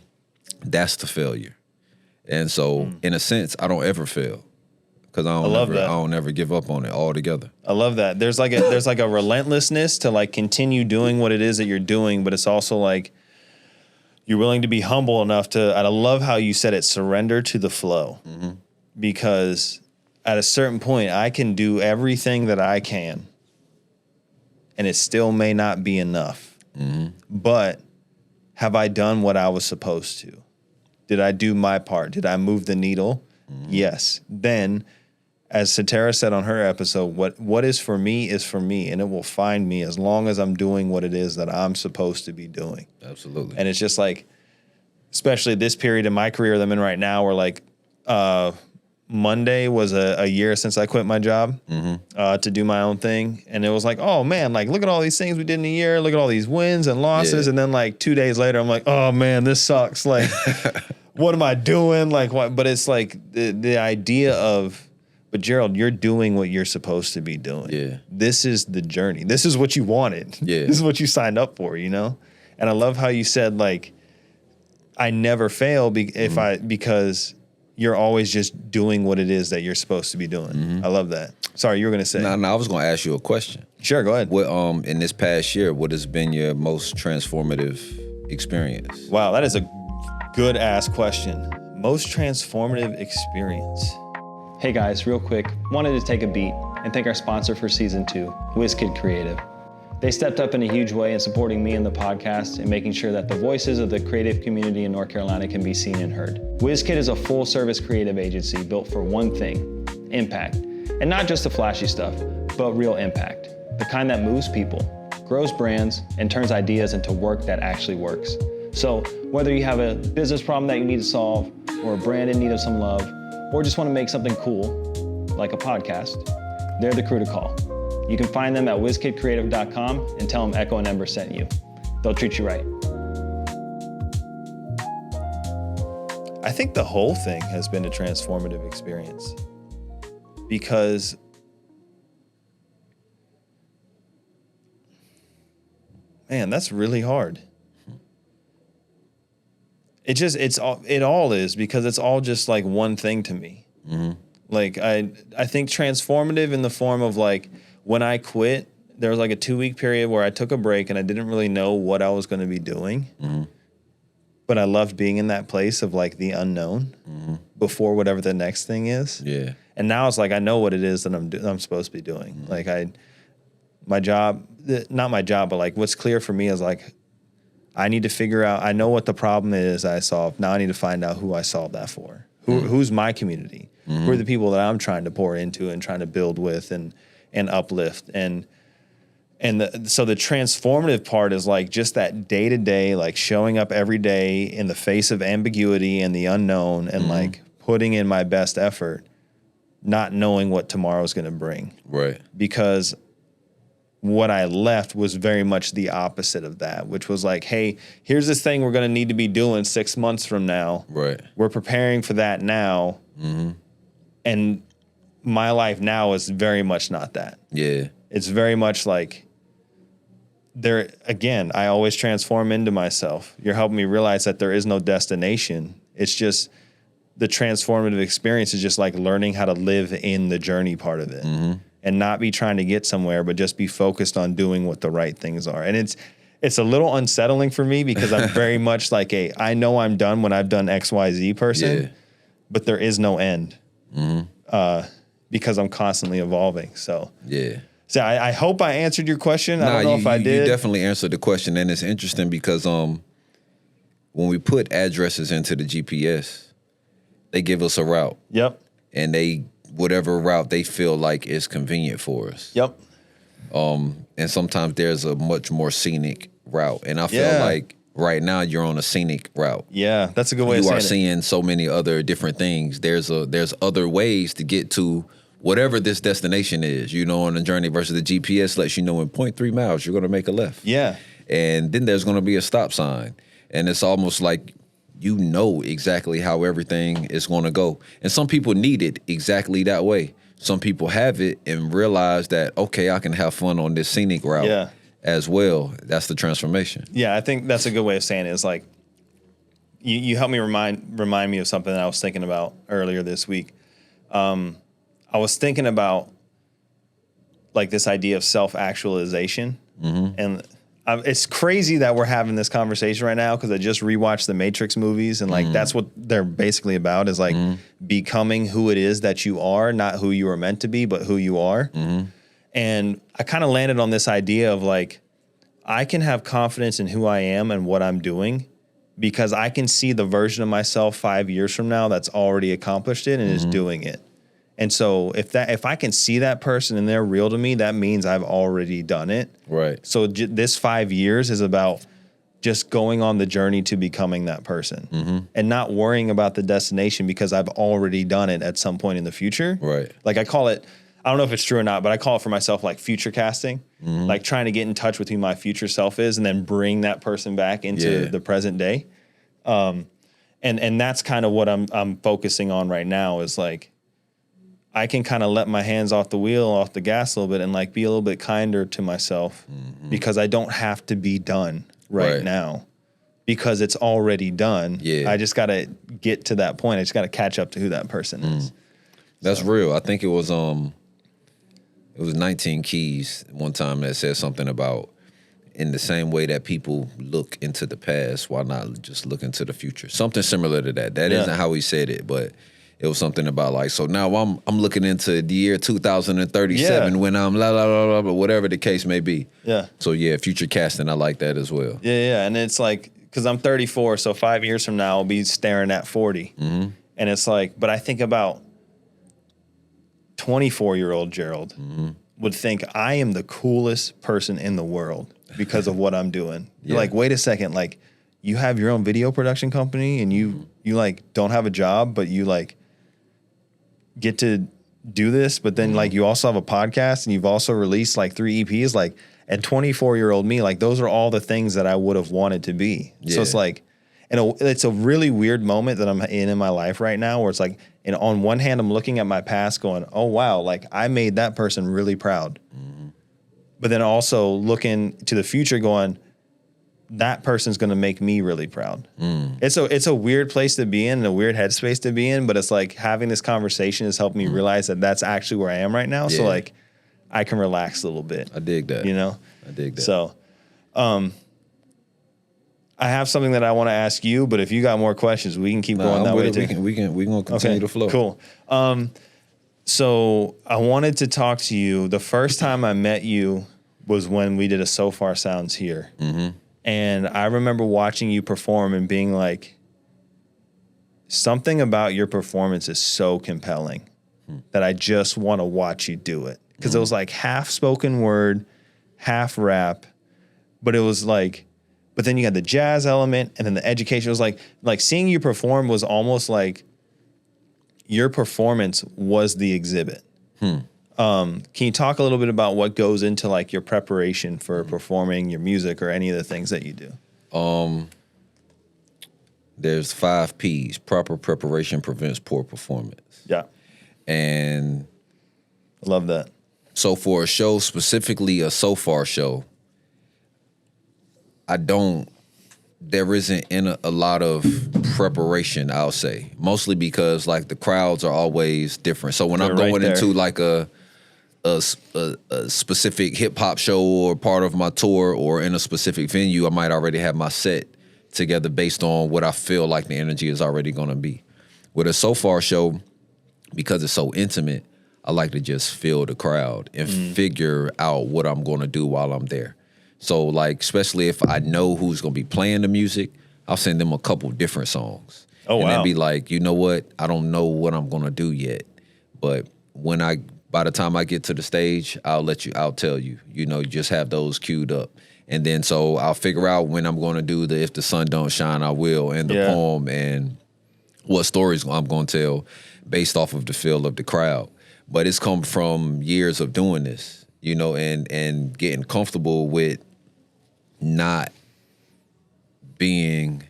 that's the failure. And so, in a sense, I don't ever fail because I don't ever give up on it altogether. I love that. There's like a relentlessness to like continue doing what it is that you're doing, but it's also like you're willing to be humble enough to. I love how you said it. Surrender to the flow, because at a certain point, I can do everything that I can, and it still may not be enough. But have I done what I was supposed to? Did I do my part? Did I move the needle? Yes. Then, as Satara said on her episode, what is for me, and it will find me as long as I'm doing what it is that I'm supposed to be doing. Absolutely. And it's just like, especially this period in my career that I'm in right now, where like Monday was a year since I quit my job to do my own thing. And it was like, oh man, like look at all these things we did in a year. Look at all these wins and losses. And then like 2 days later, I'm like, oh man, this sucks. Like, what am I doing? Like, what? But it's like the idea of, but Jerald, you're doing what you're supposed to be doing. Yeah. This is the journey. This is what you wanted. Yeah. This is what you signed up for, you know? And I love how you said like, I never fail because you're always just doing what it is that you're supposed to be doing. I love that. Sorry, you were going to say. No, I was going to ask you a question. Sure, go ahead. What, in this past year, what has been your most transformative experience? Wow, that is a good ass question. Most transformative experience. Hey guys, real quick, wanted to take a beat and thank our sponsor for season 2, 𝐬𝐮𝐾 Creative. They stepped up in a huge way in supporting me and the podcast and making sure that the voices of the creative community in North Carolina can be seen and heard. 𝐬𝐮𝐾 is a full-service creative agency built for one thing, impact. And not just the flashy stuff, but real impact. The kind that moves people, grows brands, and turns ideas into work that actually works. So whether you have a business problem that you need to solve, or a brand in need of some love, or just want to make something cool, like a podcast, they're the crew to call. You can find them at 𝐬𝐮KidCreative.com and tell them 𝐬𝐿 and Ember sent you. They'll treat you right. I think the whole thing has been a transformative experience because man, that's really hard. It all is because it's all just like one thing to me. Mm-hmm. Like I think transformative in the form of like when I quit, there was like a 2-week period where I took a break and I didn't really know what I was going to be doing. Mm-hmm. But I loved being in that place of like the unknown before whatever the next thing is. Yeah. And now it's like I know what it is that I'm supposed to be doing. Mm-hmm. Like my job, not my job, but like what's clear for me is like I need to figure out, I know what the problem is I solved. Now I need to find out who I solved that for. Who's my community? Mm-hmm. Who are the people that I'm trying to pour into and trying to build with and uplift? So the transformative part is like just that day to day, like showing up every day in the face of ambiguity and the unknown and like putting in my best effort, not knowing what tomorrow's going to bring. Right. Because what I left was very much the opposite of that, which was like, hey, here's this thing we're going to need to be doing 6 months from now. Right. We're preparing for that now. Mm-hmm. And my life now is very much not that. Yeah. It's very much like again, I always transform into myself. You're helping me realize that there is no destination. It's just the transformative experience is just like learning how to live in the journey part of it. Mm-hmm. And not be trying to get somewhere, but just be focused on doing what the right things are. And it's a little unsettling for me because I'm very much like I know I'm done when I've done XYZ person, but there is no end because I'm constantly evolving. So I hope I answered your question. I don't know if I did. You definitely answered the question, and it's interesting because when we put addresses into the GPS, they give us a route. Yep. And whatever route they feel like is convenient for us. Yep. And sometimes there's a much more scenic route. And I feel like right now you're on a scenic route. Yeah, that's a good way of saying it. You are seeing so many other different things. There's other ways to get to whatever this destination is, on a journey versus the GPS lets you know in 0.3 miles you're going to make a left. Yeah. And then there's going to be a stop sign. And it's almost like you know exactly how everything is going to go. And some people need it exactly that way. Some people have it and realize that, okay, I can have fun on this scenic route as well. That's the transformation. Yeah, I think that's a good way of saying it. It's like you helped me remind me of something that I was thinking about earlier this week. I was thinking about like this idea of self-actualization. Mm-hmm. And it's crazy that we're having this conversation right now because I just rewatched the Matrix movies and like that's what they're basically about is like becoming who it is that you are, not who you were meant to be, but who you are. Mm-hmm. And I kind of landed on this idea of like I can have confidence in who I am and what I'm doing because I can see the version of myself 5 years from now that's already accomplished it and is doing it. And so if I can see that person and they're real to me, that means I've already done it. Right. So this 5 years is about just going on the journey to becoming that person and not worrying about the destination because I've already done it at some point in the future. Right. Like I call it, I don't know if it's true or not, but I call it for myself like future casting, like trying to get in touch with who my future self is and then bring that person back into the present day. And that's kind of what I'm focusing on right now is like, I can kind of let my hands off the wheel, off the gas a little bit and like be a little bit kinder to myself because I don't have to be done right now because it's already done. Yeah. I just got to get to that point. I just got to catch up to who that person is. That's real. I think it was 19 Keys one time that said something about in the same way that people look into the past, why not just look into the future? Something similar to that. That isn't how he said it, but it was something about like, so now I'm looking into the year 2037 when I'm la la la la, whatever the case may be. Yeah. So yeah, future casting, I like that as well. Yeah. And it's like, because I'm 34, so 5 years from now I'll be staring at 40. Mm-hmm. And it's like, but I think about 24-year-old Jerald would think I am the coolest person in the world because of what I'm doing. You're like, wait a second, like you have your own video production company and you like don't have a job, but you like get to do this, but then like you also have a podcast and you've also released like 3 EPs. Like, and 24-year-old me, like those are all the things that I would have wanted to be. So it's like, and it's a really weird moment that I'm in my life right now where it's like, and on one hand, I'm looking at my past going, oh, wow, like I made that person really proud. But then also looking to the future going, that person's going to make me really proud. It's a weird place to be in and a weird headspace to be in, but it's like having this conversation has helped me realize that that's actually where I am right now. So like I can relax a little bit. I dig that. You know? I dig that. So I have something that I want to ask you, but if you got more questions, we can keep going that way too. We gonna continue to flow. Cool. So I wanted to talk to you. The first time I met you was when we did a So Far Sounds here. And I remember watching you perform and being like, something about your performance is so compelling that I just want to watch you do it. Because it was like half spoken word, half rap, but it was like, but then you had the jazz element and then the education. It was like seeing you perform was almost like your performance was the exhibit. Can you talk a little bit about what goes into like your preparation for performing your music or any of the things that you do? There's 5 P's. Proper preparation prevents poor performance. Yeah. And I love that. so for a show, specifically a So Far show, there isn't a lot of preparation, I'll say. Mostly because like the crowds are always different. So when I'm going into like a specific hip hop show or part of my tour or in a specific venue, I might already have my set together based on what I feel like the energy is already going to be. With a So Far show, because it's so intimate, I like to just feel the crowd and figure out what I'm going to do while I'm there. So like, especially if I know who's going to be playing the music, I'll send them a couple different songs. Oh, wow. And then be like, you know what? I don't know what I'm going to do yet. But by the time I get to the stage, I'll tell you, you know, you just have those queued up. And then so I'll figure out when I'm going to do the If the Sun Don't Shine, I Will, and the poem and what stories I'm going to tell based off of the feel of the crowd. But it's come from years of doing this, you know, and getting comfortable with not being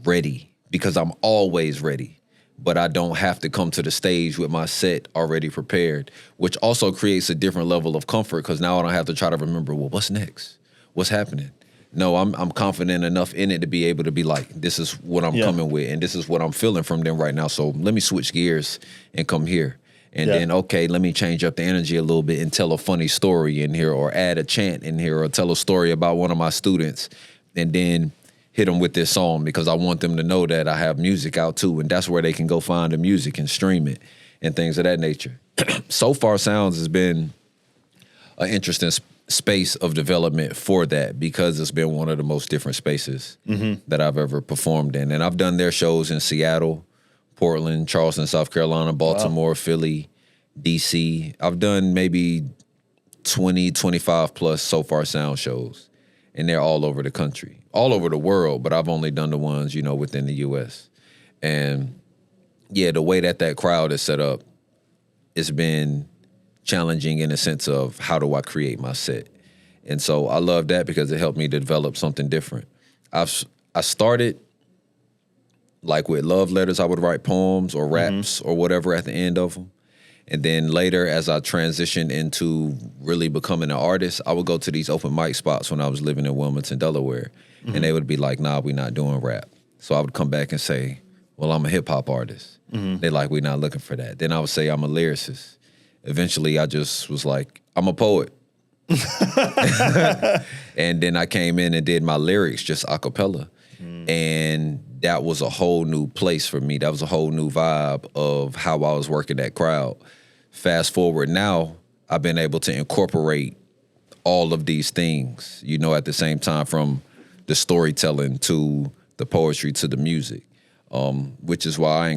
ready, because I'm always ready, but I don't have to come to the stage with my set already prepared, which also creates a different level of comfort because now I don't have to try to remember, well, what's next? What's happening? No, I'm confident enough in it to be able to be like, this is what I'm coming with and this is what I'm feeling from them right now. So let me switch gears and come here. And then, okay, let me change up the energy a little bit and tell a funny story in here or add a chant in here or tell a story about one of my students and then hit them with this song because I want them to know that I have music out too. And that's where they can go find the music and stream it and things of that nature. So Far Sounds has been an interesting space of development for that because it's been one of the most different spaces that I've ever performed in. And I've done their shows in Seattle, Portland, Charleston, South Carolina, Baltimore, Philly, DC. I've done maybe 20, 25 plus So Far Sound shows, and they're all over the country, all over the world, but I've only done the ones, you know, within the U.S. And yeah, the way that crowd is set up, it's been challenging in a sense of how do I create my set. And so I love that because it helped me develop something different. I started like with love letters, I would write poems or raps or whatever at the end of them. And then later, as I transitioned into really becoming an artist, I would go to these open mic spots when I was living in Wilmington, Delaware. And they would be like, nah, we're not doing rap. So I would come back and say, well, I'm a hip hop artist. They're like, we're not looking for that. Then I would say I'm a lyricist. Eventually, I just was like, I'm a poet. And then I came in and did my lyrics just a cappella. And that was a whole new place for me. That was a whole new vibe of how I was working that crowd. Fast forward now, I've been able to incorporate all of these things, you know, at the same time, from the storytelling to the poetry to the music, which is why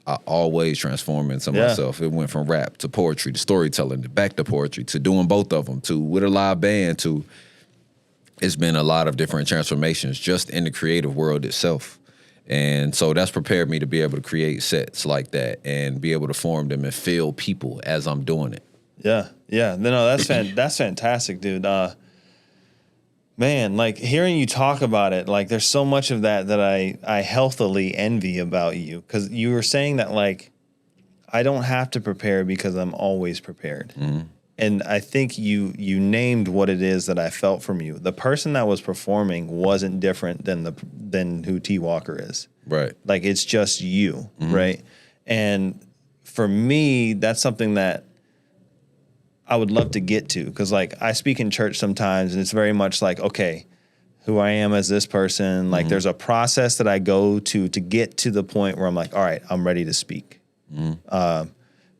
I always transform into myself. It went from rap to poetry to storytelling to back to poetry to doing both of them to with a live band to it's been a lot of different transformations just in the creative world itself. And so that's prepared me to be able to create sets like that and be able to form them and feel people as I'm doing it. Yeah. No, that's fantastic, dude. Man, like hearing you talk about it, like there's so much of that I healthily envy about you, because you were saying that like I don't have to prepare because I'm always prepared. Mm-hmm. And I think you named what it is that I felt from you. The person that was performing wasn't different than who T. Walker is. Right. Like it's just you, right? And for me, that's something that I would love to get to, because like I speak in church sometimes and it's very much like, okay, who I am as this person, like there's a process that I go to get to the point where I'm like, all right, I'm ready to speak.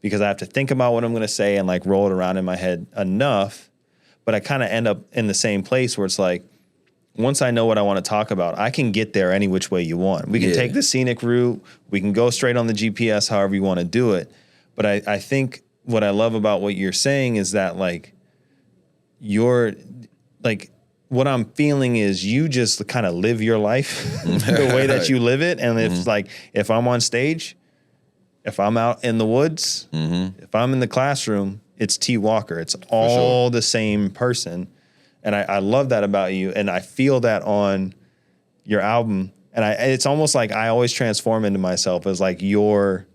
Because I have to think about what I'm going to say and like roll it around in my head enough, but I kind of end up in the same place where it's like, once I know what I want to talk about, I can get there any which way you want. We can take the scenic route. We can go straight on the GPS, however you want to do it. But I think what I love about what you're saying is that like you're like, what I'm feeling is you just kind of live your life the way that you live it. And it's like, if I'm on stage, if I'm out in the woods, if I'm in the classroom, it's T. Walker. It's all the same person. And I love that about you. And I feel that on your album. And it's almost like I always transform into myself as like your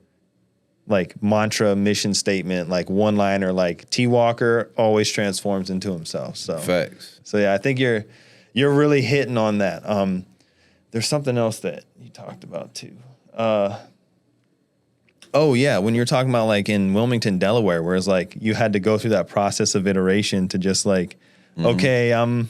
like mantra, mission statement, like one liner, like T. Walker always transforms into himself. So facts. So yeah, I think you're really hitting on that. There's something else that you talked about too. Oh yeah, when you're talking about like in Wilmington, Delaware, where it's like you had to go through that process of iteration to just like, okay, I'm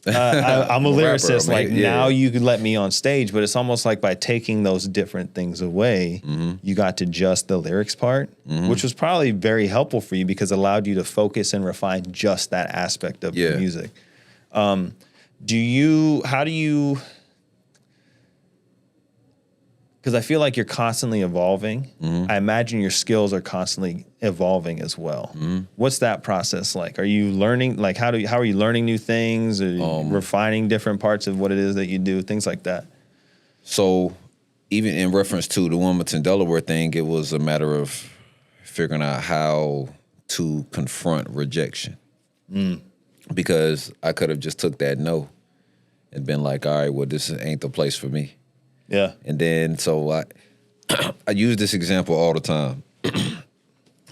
a lyricist. Like now you could let me on stage, but it's almost like by taking those different things away, you got to just the lyrics part, which was probably very helpful for you because it allowed you to focus and refine just that aspect of the music. How do you? Because I feel like you're constantly evolving. I imagine your skills are constantly evolving as well. What's that process like? Are you learning? Like, how are you learning new things? Or refining different parts of what it is that you do? Things like that. So, even in reference to the Wilmington, Delaware thing, it was a matter of figuring out how to confront rejection. Because I could have just took that no and been like, all right, well, this ain't the place for me. Yeah. And then, so I use this example all the time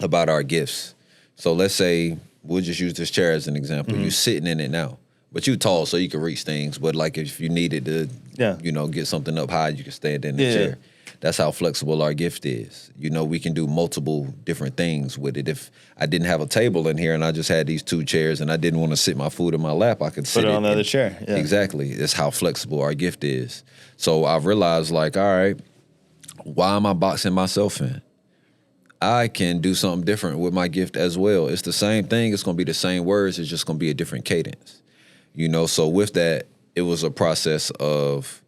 about our gifts. So let's say, we'll just use this chair as an example. You're sitting in it now, but you're tall so you can reach things. But like if you needed to, get something up high, you can stand in the chair. That's how flexible our gift is. You know, we can do multiple different things with it. If I didn't have a table in here and I just had these two chairs and I didn't want to sit my food in my lap, I could sit it on the other chair. Yeah. Exactly. It's how flexible our gift is. So I've realized, like, all right, why am I boxing myself in? I can do something different with my gift as well. It's the same thing. It's going to be the same words. It's just going to be a different cadence. You know, so with that, it was a process of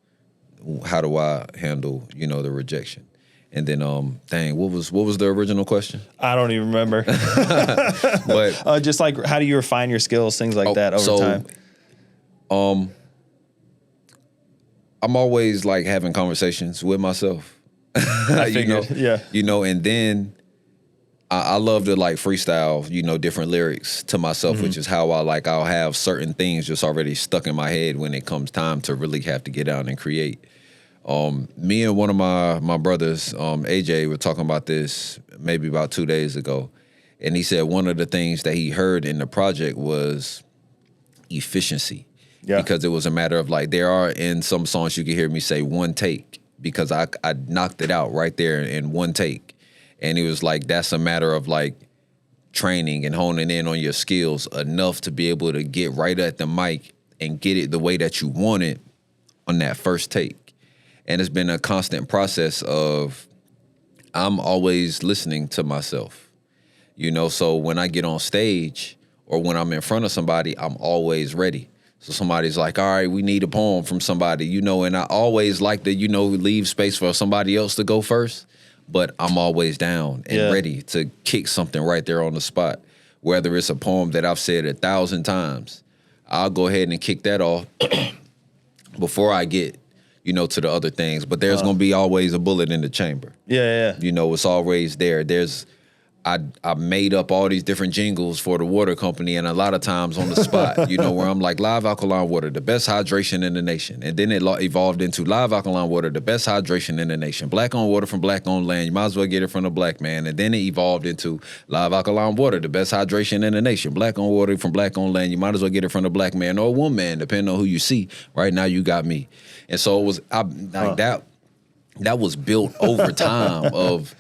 how do I handle, the rejection? And then, what was the original question? I don't even remember. But just like, how do you refine your skills, things like that over time? I'm always like having conversations with myself. I figured, and then I love to like freestyle, different lyrics to myself, which is how I'll have certain things just already stuck in my head when it comes time to really have to get out and create. Me and one of my brothers, AJ, were talking about this maybe about 2 days ago. And he said one of the things that he heard in the project was efficiency. Yeah. Because it was a matter of like, there are in some songs you can hear me say one take because I knocked it out right there in one take. And it was like, that's a matter of like training and honing in on your skills enough to be able to get right at the mic and get it the way that you want it on that first take. And it's been a constant process of I'm always listening to myself, you know? So when I get on stage or when I'm in front of somebody, I'm always ready. So somebody's like, all right, we need a poem from somebody, you know, and I always like to, you know, leave space for somebody else to go first, but I'm always down and ready to kick something right there on the spot. Whether it's a poem that I've said 1,000 times, I'll go ahead and kick that off before I get, you know, to the other things. But there's going to be always a bullet in the chamber. Yeah. You know, it's always there. I made up all these different jingles for the water company, and a lot of times on the spot, you know, where I'm like, live alkaline water, the best hydration in the nation. And then it evolved into live alkaline water, the best hydration in the nation. Black-owned water from black-owned land. You might as well get it from the black man. And then it evolved into live alkaline water, the best hydration in the nation. Black-owned water from black-owned land. You might as well get it from the black man or woman, depending on who you see. Right now, you got me. And so it was that was built over time of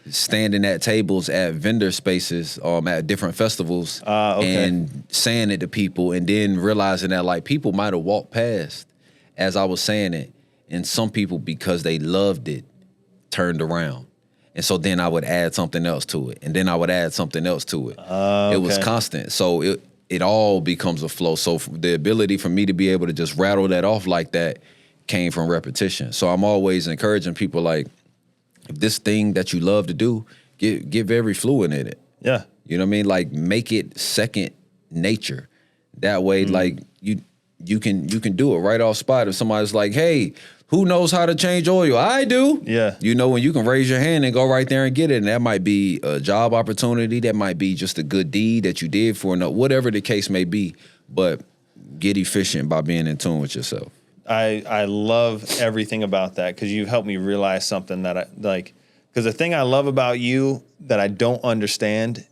standing at tables at vendor spaces at different festivals and saying it to people, and then realizing that like people might have walked past as I was saying it, and some people, because they loved it, turned around. And so then I would add something else to it, and then I would add something else to it. It was constant. So it all becomes a flow. So the ability for me to be able to just rattle that off like that came from repetition. So I'm always encouraging people, like, if this thing that you love to do, get very fluent in it. Yeah. You know what I mean? Like, make it second nature. That way, like, you can do it right off spot. If somebody's like, hey, who knows how to change oil? I do. Yeah. You know, when you can raise your hand and go right there and get it, and that might be a job opportunity, that might be just a good deed that you did for another, whatever the case may be. But get efficient by being in tune with yourself. I love everything about that, because you've helped me realize something that I like. Because the thing I love about you that I don't understand,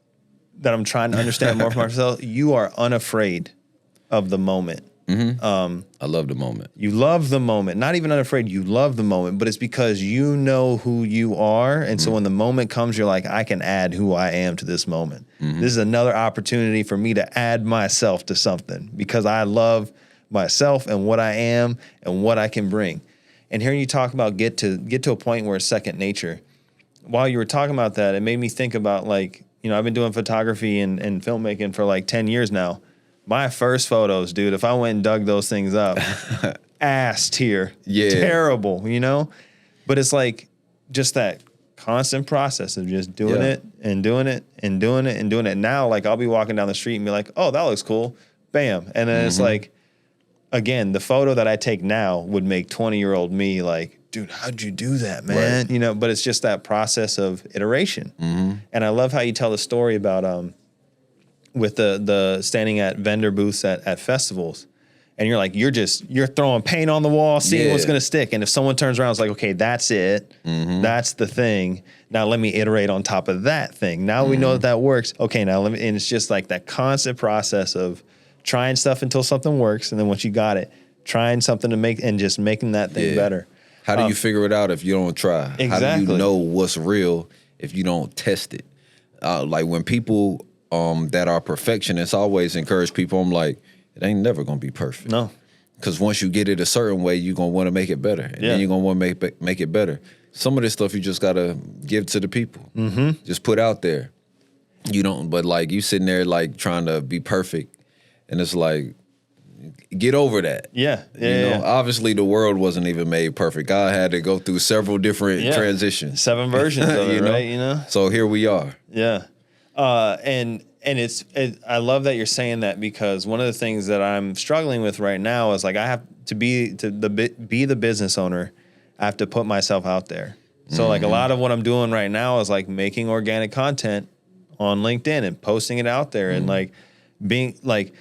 that I'm trying to understand more for myself, you are unafraid of the moment. I love the moment. You love the moment. Not even unafraid, you love the moment, but it's because you know who you are. And so when the moment comes, you're like, I can add who I am to this moment. This is another opportunity for me to add myself to something, because I love myself and what I am and what I can bring. And hearing you talk about get to a point where it's second nature. While you were talking about that, it made me think about, like, you know, I've been doing photography and filmmaking for like 10 years now. My first photos, dude, if I went and dug those things up, ass tier, terrible, you know? But it's like just that constant process of just doing it and doing it and doing it and doing it. Now, like, I'll be walking down the street and be like, oh, that looks cool. Bam. And then it's like, again, the photo that I take now would make 20-year-old me like, dude, how'd you do that, man? You know, but it's just that process of iteration. And I love how you tell the story about with the standing at vendor booths at festivals. And you're like, you're throwing paint on the wall, seeing what's gonna stick. And if someone turns around, it's like, okay, that's it. That's the thing. Now let me iterate on top of that thing. Now we know that works. Okay, now let me, and it's just like that constant process of trying stuff until something works, and then once you got it, trying something to make, and just making that thing better. How do you figure it out if you don't try? Exactly. How do you know what's real if you don't test it? Like, when people that are perfectionists, I always encourage people, I'm like, it ain't never gonna be perfect. No. Because once you get it a certain way, you're gonna want to make it better. And then you're gonna want to make it better. Some of this stuff you just gotta give to the people. Just put out there. You don't, but like, you sitting there like trying to be perfect. And it's like, get over that. You know, obviously the world wasn't even made perfect. God had to go through several different transitions. 7 versions of it, right? You know? So here we are. Yeah. And I love that you're saying that, because one of the things that I'm struggling with right now is, like, I have to be the business owner. I have to put myself out there. So like, a lot of what I'm doing right now is like making organic content on LinkedIn and posting it out there, and like being like,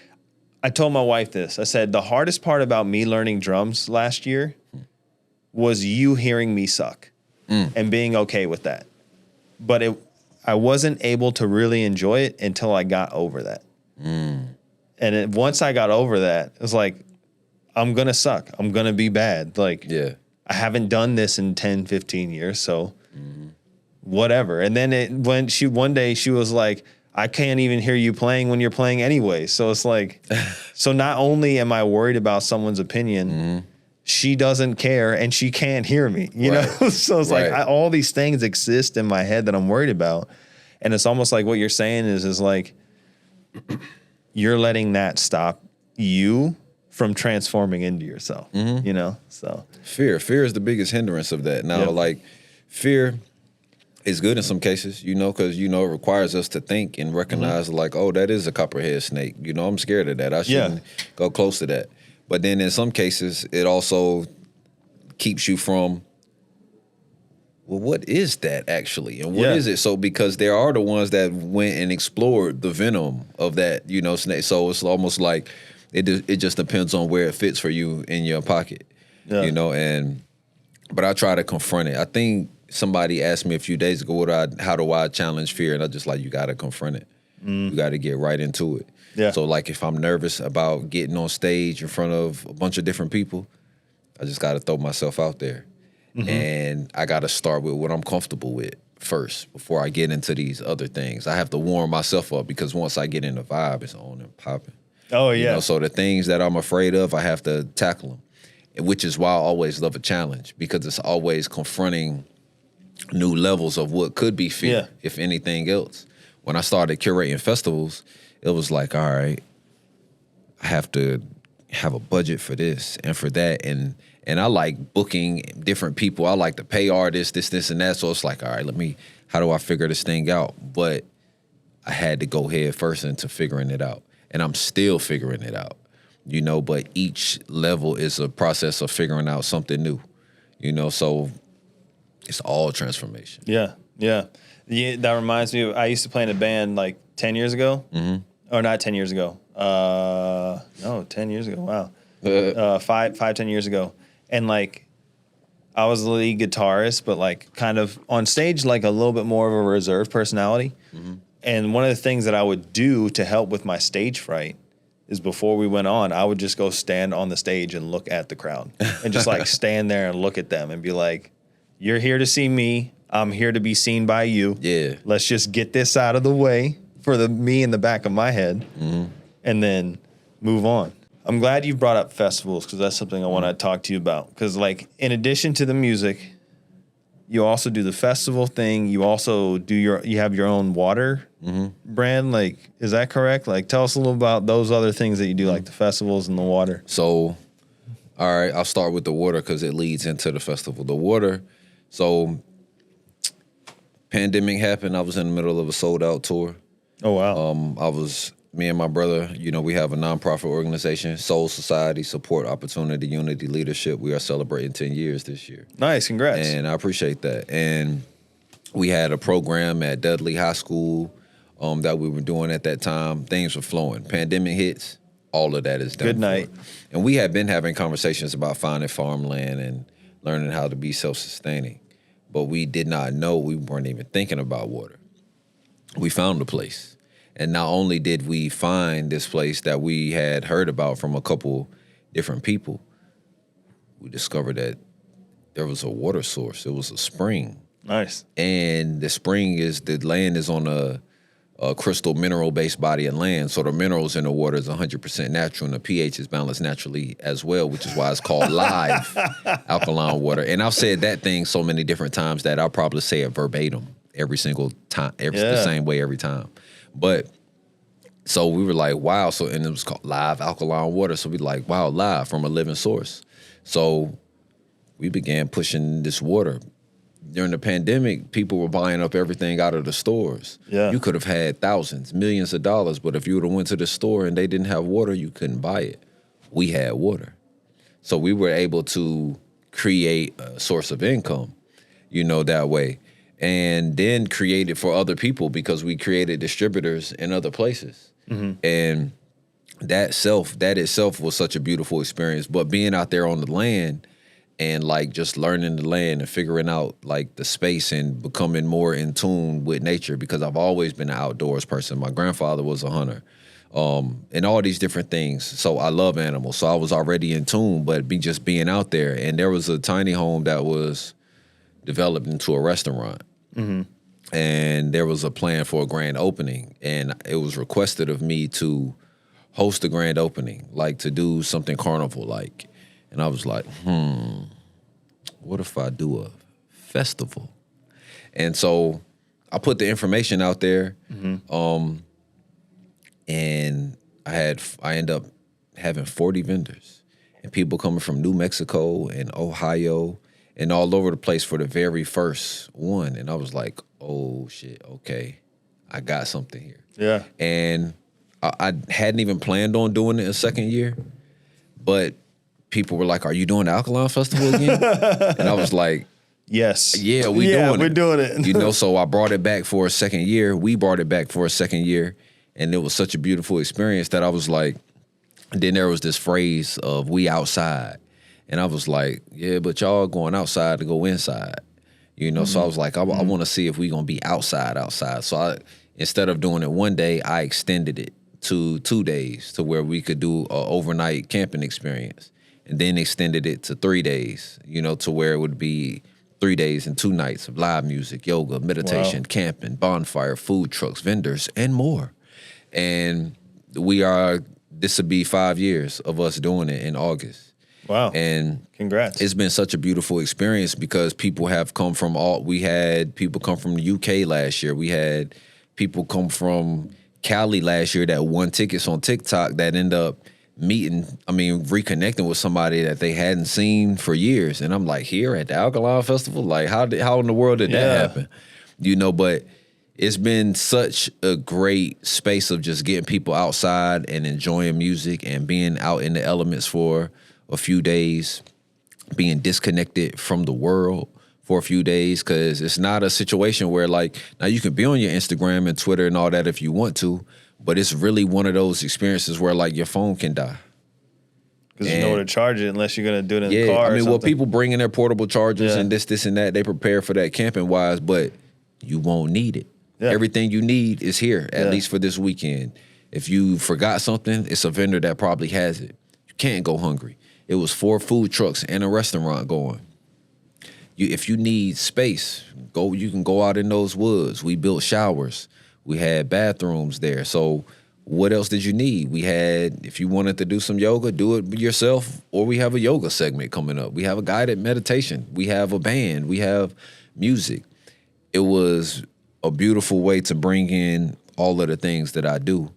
I told my wife this. I said, the hardest part about me learning drums last year was you hearing me suck and being okay with that. But I wasn't able to really enjoy it until I got over that. And once I got over that, it was like, I'm going to suck. I'm going to be bad. Like, I haven't done this in 10, 15 years, so whatever. And then one day she was like, I can't even hear you playing when you're playing anyway. So it's like, so not only am I worried about someone's opinion, she doesn't care and she can't hear me, you know? So it's like all these things exist in my head that I'm worried about. And it's almost like what you're saying is like, you're letting that stop you from transforming into yourself, you know? So fear is the biggest hindrance of that. Now, like fear is good in some cases, you know, because, you know, it requires us to think and recognize like, oh, that is a copperhead snake. You know, I'm scared of that. I shouldn't go close to that. But then in some cases, it also keeps you from, well, what is that actually? And what is it? So because there are the ones that went and explored the venom of that, you know, snake. So it's almost like it just depends on where it fits for you in your pocket, you know. But I try to confront it. I think somebody asked me a few days ago, how do I challenge fear? And I just like, you got to confront it. You got to get right into it. Yeah. So like if I'm nervous about getting on stage in front of a bunch of different people, I just got to throw myself out there. And I got to start with what I'm comfortable with first before I get into these other things. I have to warm myself up because once I get in the vibe, it's on and popping. Oh, yeah. You know, so the things that I'm afraid of, I have to tackle them, which is why I always love a challenge, because it's always confronting new levels of what could be fear, if anything else. When I started curating festivals, it was like, all right, I have to have a budget for this and for that. And I like booking different people. I like to pay artists, this, and that. So it's like, all right, how do I figure this thing out? But I had to go head first into figuring it out. And I'm still figuring it out, you know, but each level is a process of figuring out something new, you know, so it's all transformation. Yeah. That reminds me of, I used to play in a band like 10 years ago. Or not 10 years ago. No, 10 years ago. Wow. 10 years ago. And like, I was the lead guitarist, but like kind of on stage, like a little bit more of a reserved personality. And one of the things that I would do to help with my stage fright is before we went on, I would just go stand on the stage and look at the crowd and just like stand there and look at them and be like, you're here to see me. I'm here to be seen by you. Yeah. Let's just get this out of the way for me in the back of my head and then move on. I'm glad you brought up festivals because that's something I want to talk to you about. Because like in addition to the music, you also do the festival thing. You also you have your own water brand. Like, is that correct? Like, tell us a little about those other things that you do, like the festivals and the water. So, all right, I'll start with the water because it leads into the festival. The water, so pandemic happened. I was in the middle of a sold out tour. Oh, wow. Me and my brother, you know, we have a nonprofit organization, Soul Society, Support Opportunity, Unity, Leadership. We are celebrating 10 years this year. Nice, congrats. And I appreciate that. And we had a program at Dudley High School that we were doing at that time. Things were flowing. Pandemic hits, all of that is done. Good night. And we had been having conversations about finding farmland and learning how to be self-sustaining. But we did not know, we weren't even thinking about water. We found a place. And not only did we find this place that we had heard about from a couple different people, we discovered that there was a water source. It was a spring. Nice. And the land is on a crystal mineral-based body of land. So the minerals in the water is 100% natural, and the pH is balanced naturally as well, which is why it's called live alkaline water. And I've said that thing so many different times that I'll probably say it verbatim every single time, the same way every time. But so we were like, wow. So, and it was called live alkaline water. So we like, wow, live from a living source. So we began pushing this water. During the pandemic, people were buying up everything out of the stores. Yeah. You could have had thousands, millions of dollars, but if you would have went to the store and they didn't have water, you couldn't buy it. We had water. So we were able to create a source of income, you know, that way. And then create it for other people because we created distributors in other places. And that itself was such a beautiful experience. But being out there on the land and like just learning the land and figuring out like the space and becoming more in tune with nature, because I've always been an outdoors person. My grandfather was a hunter, and all these different things. So I love animals. So I was already in tune, but just being out there. And there was a tiny home that was developed into a restaurant. And there was a plan for a grand opening, and it was requested of me to host a grand opening, like to do something carnival like. And I was like, what if I do a festival? And so I put the information out there, and I end up having 40 vendors and people coming from New Mexico and Ohio and all over the place for the very first one. And I was like, oh shit, okay, I got something here. Yeah. And I hadn't even planned on doing it a second year, but people were like, are you doing the Alkaline Festival again? And I was like, yes. yeah, we're doing it. You know, so I brought it back for a second year. We brought it back for a second year. And it was such a beautiful experience that I was like, and then there was this phrase of we outside. And I was like, yeah, but y'all going outside to go inside. You know, so I was like, I want to see if we going to be outside. So instead of doing it one day, I extended it to 2 days to where we could do an overnight camping experience. And then extended it to 3 days, you know, to where it would be 3 days and 2 nights of live music, yoga, meditation, camping, bonfire, food trucks, vendors, and more. And this would be 5 years of us doing it in August. Wow. And congrats. It's been such a beautiful experience because people have come from we had people come from the UK last year. We had people come from Cali last year that won tickets on TikTok that end up reconnecting with somebody that they hadn't seen for years. And I'm like, here at the Alkaline Festival? Like, how in the world did that happen? You know, but it's been such a great space of just getting people outside and enjoying music and being out in the elements for a few days, being disconnected from the world for a few days, because it's not a situation where, like, now you can be on your Instagram and Twitter and all that if you want to, but it's really one of those experiences where, like, your phone can die. Because there's nowhere to charge it unless you're going to do it in the car. Well, people bring in their portable chargers and this and that. They prepare for that camping-wise, but you won't need it. Yeah. Everything you need is here, at least for this weekend. If you forgot something, it's a vendor that probably has it. You can't go hungry. It was 4 food trucks and a restaurant going. If you need space, you can go out in those woods. We built showers. We had bathrooms there. So what else did you need? We had, if you wanted to do some yoga, do it yourself, or we have a yoga segment coming up. We have a guided meditation. We have a band. We have music. It was a beautiful way to bring in all of the things that I do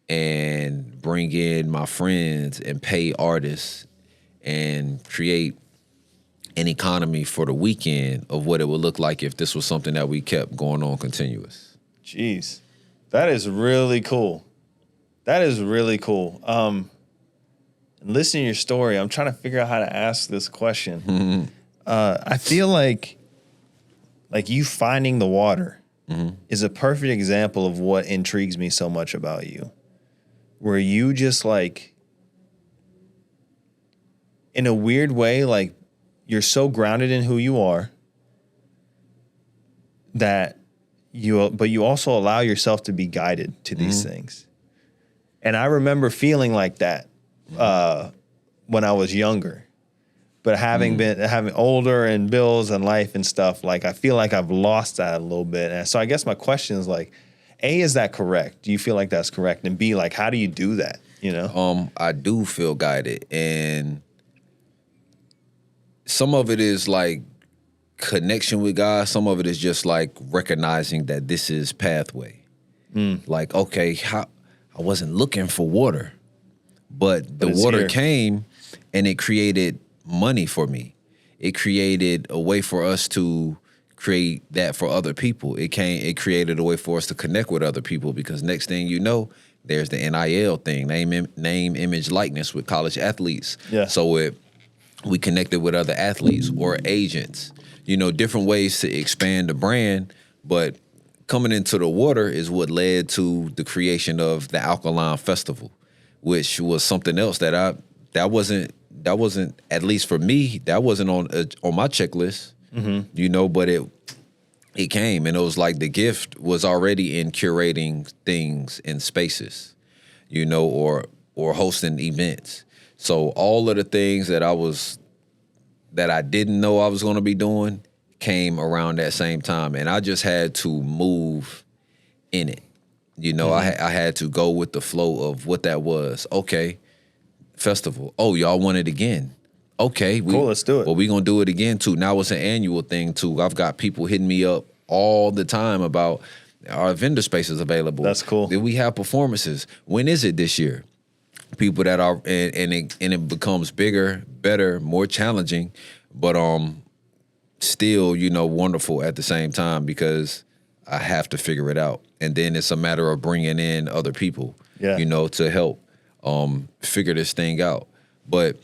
and bring in my friends and pay artists and create an economy for the weekend of what it would look like if this was something that we kept going on continuous. Jeez, that is really cool. That is really cool. Listening to your story, I'm trying to figure out how to ask this question. I feel like you finding the water is a perfect example of what intrigues me so much about you. Where you just, like, in a weird way, like, you're so grounded in who you are but you also allow yourself to be guided to these things. And I remember feeling like that when I was younger. But having older and bills and life and stuff, like, I feel like I've lost that a little bit. And so I guess my question is, like, A, is that correct? Do you feel like that's correct? And B, like, how do you do that? You know? I do feel guided, and some of it is like connection with God. Some of it is just like recognizing that this is pathway. Like, okay, I wasn't looking for water, but the water came and it created money for me. It created a way for us to create that for other people. It created a way for us to connect with other people, because next thing you know, there's the NIL thing, name, image, likeness with college athletes. Yeah. So we connected with other athletes or agents, you know, different ways to expand the brand. But coming into the water is what led to the creation of the Alkaline Festival, which was something else that wasn't, at least for me, that wasn't on my checklist, you know, but it came, and it was like the gift was already in curating things in spaces, you know, or hosting events. So all of the things that I didn't know I was going to be doing came around that same time, and I just had to move in it. You know, I had to go with the flow of what that was. Okay, festival. Oh, y'all want it again. Okay, Cool, let's do it. Well, we're gonna do it again too. Now it's an annual thing too. I've got people hitting me up all the time about our vendor spaces available. That's cool. Did we have performances? When is it this year? People that are and it becomes bigger, better, more challenging, but still, wonderful at the same time because I have to figure it out. And then it's a matter of bringing in other people, to help figure this thing out. But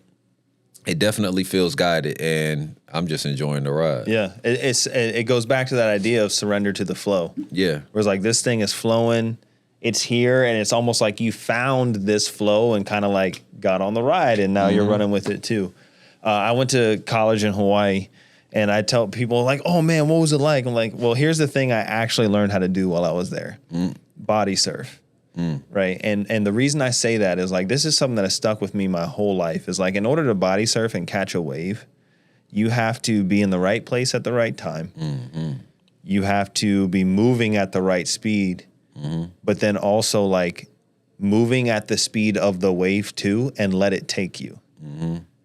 it definitely feels guided, and I'm just enjoying the ride. Yeah, it goes back to that idea of surrender to the flow. Yeah. Where it's like this thing is flowing, it's here, and it's almost like you found this flow and kind of like got on the ride, and now you're running with it too. I went to college in Hawaii, and I tell people like, oh man, what was it like? I'm like, well, here's the thing I actually learned how to do while I was there. Body surf. Right. And the reason I say that is like, this is something that has stuck with me my whole life is like, in order to body surf and catch a wave, you have to be in the right place at the right time. You have to be moving at the right speed, but then also like moving at the speed of the wave too, and let it take you.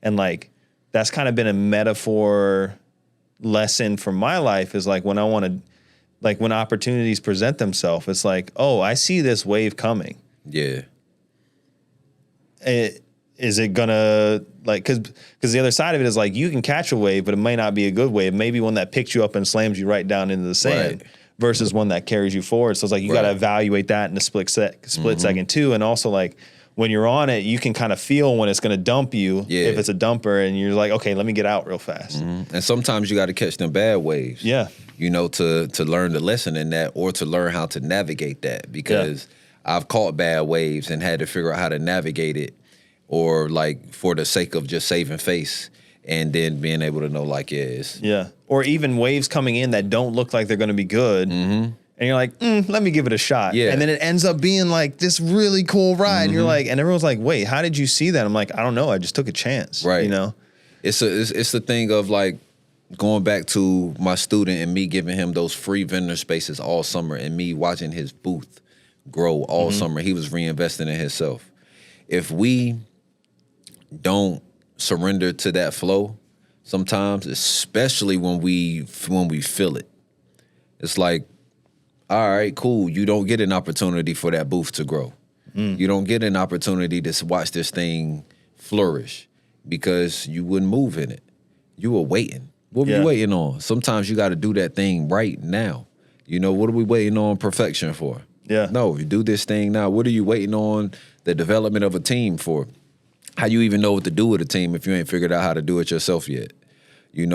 And like, that's kind of been a metaphor lesson for my life is like, when I want to, like when opportunities present themselves, it's like, oh, I see this wave coming. Yeah. Is it gonna like, cause the other side of it is like, you can catch a wave, but it may not be a good wave. Maybe one that picks you up and slams you right down into the sand versus one that carries you forward. So it's like, you got to evaluate that in a split second too. And also like when you're on it, you can kind of feel when it's going to dump you if it's a dumper and you're like, okay, let me get out real fast. And sometimes you got to catch them bad waves. Yeah. To learn the lesson in that or to learn how to navigate that because I've caught bad waves and had to figure out how to navigate it or like for the sake of just saving face and then being able to know like, or even waves coming in that don't look like they're going to be good. And you're like, let me give it a shot. Yeah. And then it ends up being like this really cool ride. And you're like, and everyone's like, wait, how did you see that? I'm like, I don't know. I just took a chance. Right. It's the thing of like going back to my student and me giving him those free vendor spaces all summer and me watching his booth grow all summer. He was reinvesting in himself. If we don't surrender to that flow sometimes, especially when we feel it, it's like, all right, cool. You don't get an opportunity for that booth to grow. You don't get an opportunity to watch this thing flourish because you wouldn't move in it. You were waiting. What were you waiting on? Sometimes you got to do that thing right now. What are we waiting on perfection for? Yeah. No, you do this thing now. What are you waiting on the development of a team for? How you even know what to do with a team if you ain't figured out how to do it yourself yet?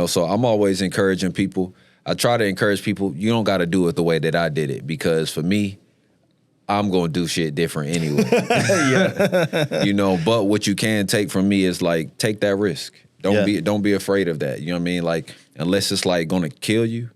So I'm always encouraging people. I try to encourage people, you don't got to do it the way that I did it because for me, I'm going to do shit different anyway. But what you can take from me is like, take that risk. Don't be afraid of that. You know what I mean? Like, unless it's like going to kill you,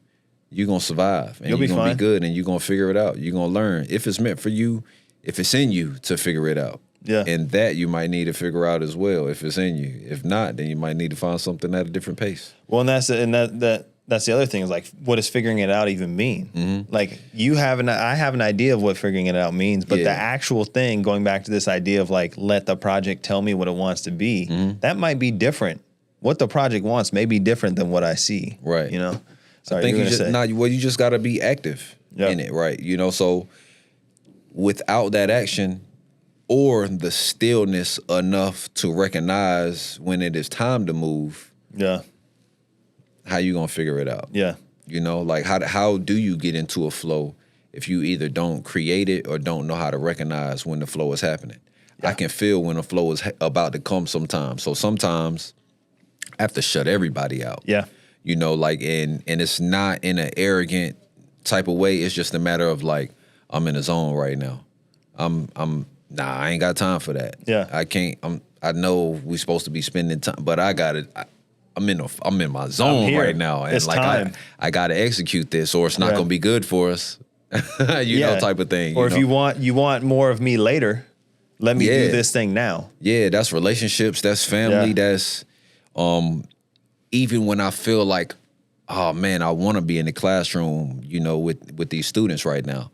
you're going to survive and you're going to be good and you're going to figure it out. You're going to learn if it's meant for you, if it's in you to figure it out. Yeah. And that you might need to figure out as well if it's in you. If not, then you might need to find something at a different pace. Well, and that's the other thing is like, what does figuring it out even mean? Like I have an idea of what figuring it out means, but the actual thing, going back to this idea of like, let the project tell me what it wants to be, that might be different. What the project wants may be different than what I see. Right. Sorry, I think you just got to be active in it. Right. So without that action or the stillness enough to recognize when it is time to move. Yeah. How you gonna figure it out? Yeah. Like how do you get into a flow if you either don't create it or don't know how to recognize when the flow is happening? Yeah. I can feel when the flow is about to come sometimes. So sometimes I have to shut everybody out. Yeah. And it's not in an arrogant type of way. It's just a matter of like, I'm in a zone right now. I ain't got time for that. Yeah. I can't, I know we supposed to be spending time, but I got it. I'm in my zone right now, and it's like time. I got to execute this, or it's not going to be good for us. Type of thing. Or if you want more of me later, let me do this thing now. Yeah, that's relationships, that's family, that's even when I feel like, oh man, I want to be in the classroom, with these students right now.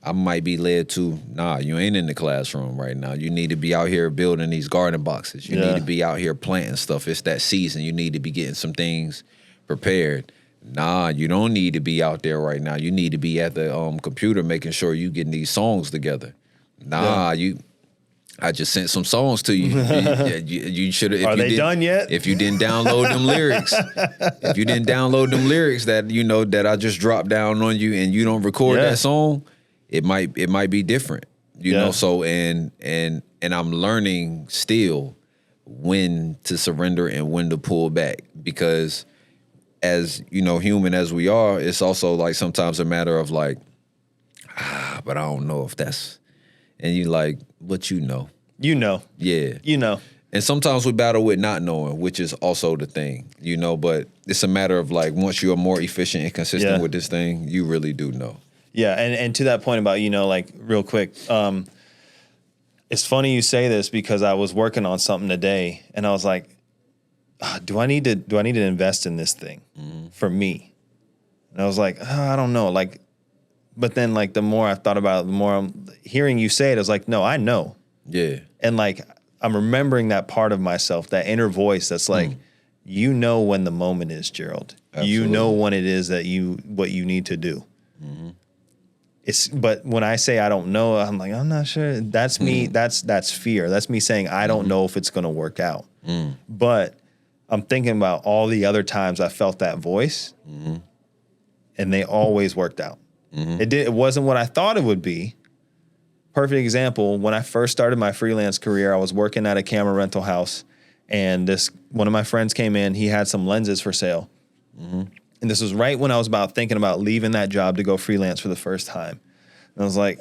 I might be led to, nah, you ain't in the classroom right now. You need to be out here building these garden boxes. You need to be out here planting stuff. It's that season. You need to be getting some things prepared. Nah, you don't need to be out there right now. You need to be at the computer making sure you getting these songs together. Nah, I just sent some songs to you. You should have. Are they done yet? If you didn't download them lyrics, that that I just dropped down on you, and you don't record that song, it might be different. You know. So and I'm learning still when to surrender and when to pull back, because as human as we are, it's also like sometimes a matter of like, but I don't know if that's. And you like, what Yeah. And sometimes we battle with not knowing, which is also the thing, but it's a matter of like, once you're more efficient and consistent with this thing, you really do know. Yeah. And to that point about, like real quick, it's funny you say this because I was working on something today and I was like, do I need to invest in this thing for me? And I was like, I don't know. Like, but then, like, the more I thought about it, the more I'm hearing you say it, I was like, no, I know. Yeah. And, like, I'm remembering that part of myself, that inner voice that's like, you know when the moment is, Jerald. Absolutely. You know when it is that what you need to do. But when I say I don't know, I'm like, I'm not sure. That's me. That's fear. That's me saying I don't know if it's going to work out. But I'm thinking about all the other times I felt that voice, and they always worked out. It wasn't what I thought it would be. Perfect example, when I first started my freelance career, I was working at a camera rental house, and one of my friends came in. He had some lenses for sale. And this was right when I was thinking about leaving that job to go freelance for the first time. And I was like,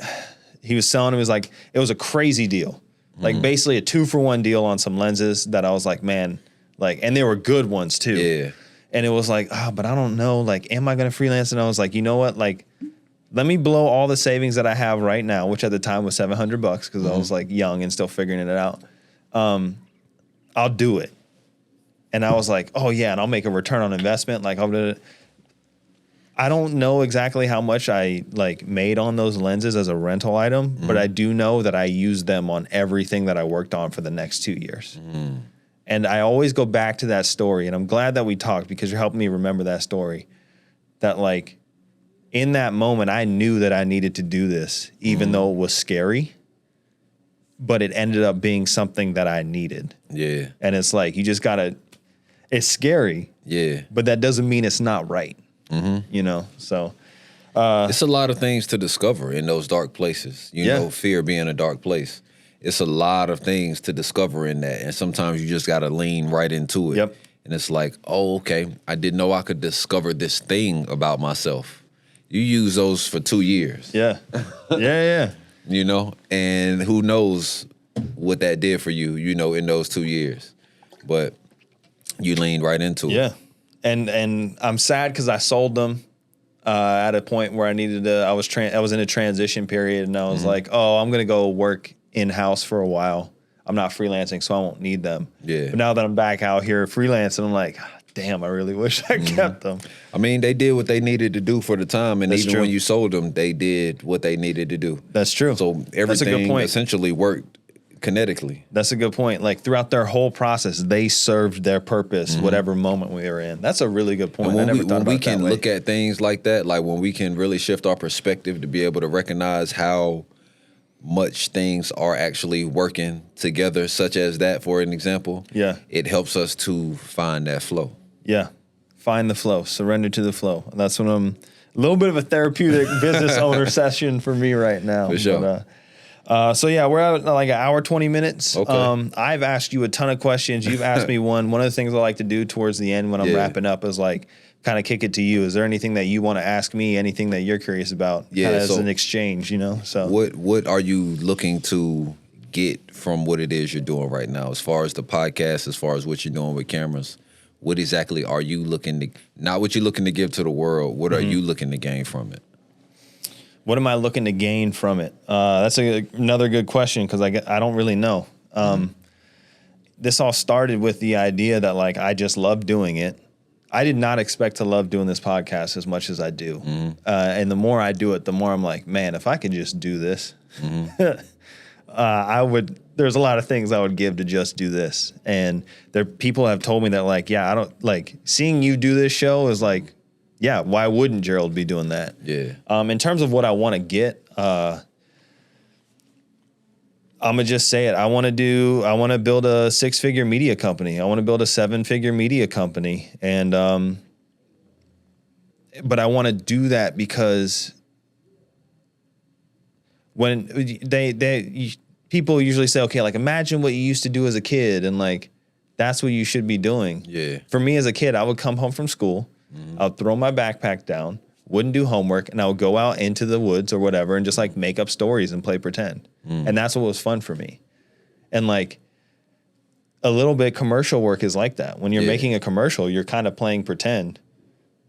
he was selling, it was a crazy deal. Like basically a 2-for-1 deal on some lenses that I was like, man, like, and they were good ones too. Yeah. And it was like, but I don't know, like, am I going to freelance? And I was like, you know what? Like, let me blow all the savings that I have right now, which at the time was $700 because I was like young and still figuring it out. I'll do it. And I was like, oh yeah, and I'll make a return on investment. Like, I don't know exactly how much I like made on those lenses as a rental item, but I do know that I used them on everything that I worked on for the next 2 years. And I always go back to that story, and I'm glad that we talked because you're helping me remember that story. That like, in that moment, I knew that I needed to do this, even though it was scary, but it ended up being something that I needed. Yeah. And it's like, you just gotta, it's scary. Yeah. But that doesn't mean it's not right. So. It's a lot of things to discover in those dark places. You know, fear being a dark place. It's a lot of things to discover in that. And sometimes you just gotta lean right into it. Yep. And it's like, oh, okay, I didn't know I could discover this thing about myself. You use those for 2 years. Yeah. Yeah. And who knows what that did for you, in those 2 years. But you leaned right into it. Yeah. And I'm sad because I sold them at a point where I needed to, I was in a transition period, and I was like, oh, I'm going to go work in-house for a while. I'm not freelancing, so I won't need them. Yeah. But now that I'm back out here freelancing, I'm like, damn, I really wish I kept them. I mean, they did what they needed to do for the time, and even when you sold them, they did what they needed to do. That's true. So everything essentially worked kinetically. That's a good point. Like throughout their whole process, they served their purpose, whatever moment we were in. That's a really good point. And when we can look at things like that, like when we can really shift our perspective to be able to recognize how much things are actually working together, such as that, for an example, it helps us to find that flow. Yeah. Find the flow. Surrender to the flow. That's what a little bit of a therapeutic business owner session for me right now. For sure. But, we're at like an hour, 20 minutes. Okay. I've asked you a ton of questions. You've asked me one. One of the things I like to do towards the end when I'm wrapping up is like kind of kick it to you. Is there anything that you want to ask me? Anything that you're curious about? Yeah. As an exchange, So what are you looking to get from what it is you're doing right now, as far as the podcast, as far as what you're doing with cameras? What exactly are you looking to, not what you're looking to give to the world, what are you looking to gain from it? What am I looking to gain from it? That's another good question because I don't really know. This all started with the idea that like I just love doing it. I did not expect to love doing this podcast as much as I do. And the more I do it, the more I'm like, man, if I could just do this, there's a lot of things I would give to just do this. And people have told me that like, yeah, I don't like seeing you do this show is like, yeah, why wouldn't Jerald be doing that? Yeah. In terms of what I want to get, I'm gonna just say it. I want to build a 6-figure media company. I want to build a 7-figure media company. And, but I want to do that because when people usually say, okay, like imagine what you used to do as a kid. And like, that's what you should be doing. Yeah. For me as a kid, I would come home from school. I'll throw my backpack down, wouldn't do homework, and I would go out into the woods or whatever and just like make up stories and play pretend. And that's what was fun for me. And like a little bit commercial work is like that. When you're making a commercial, you're kind of playing pretend,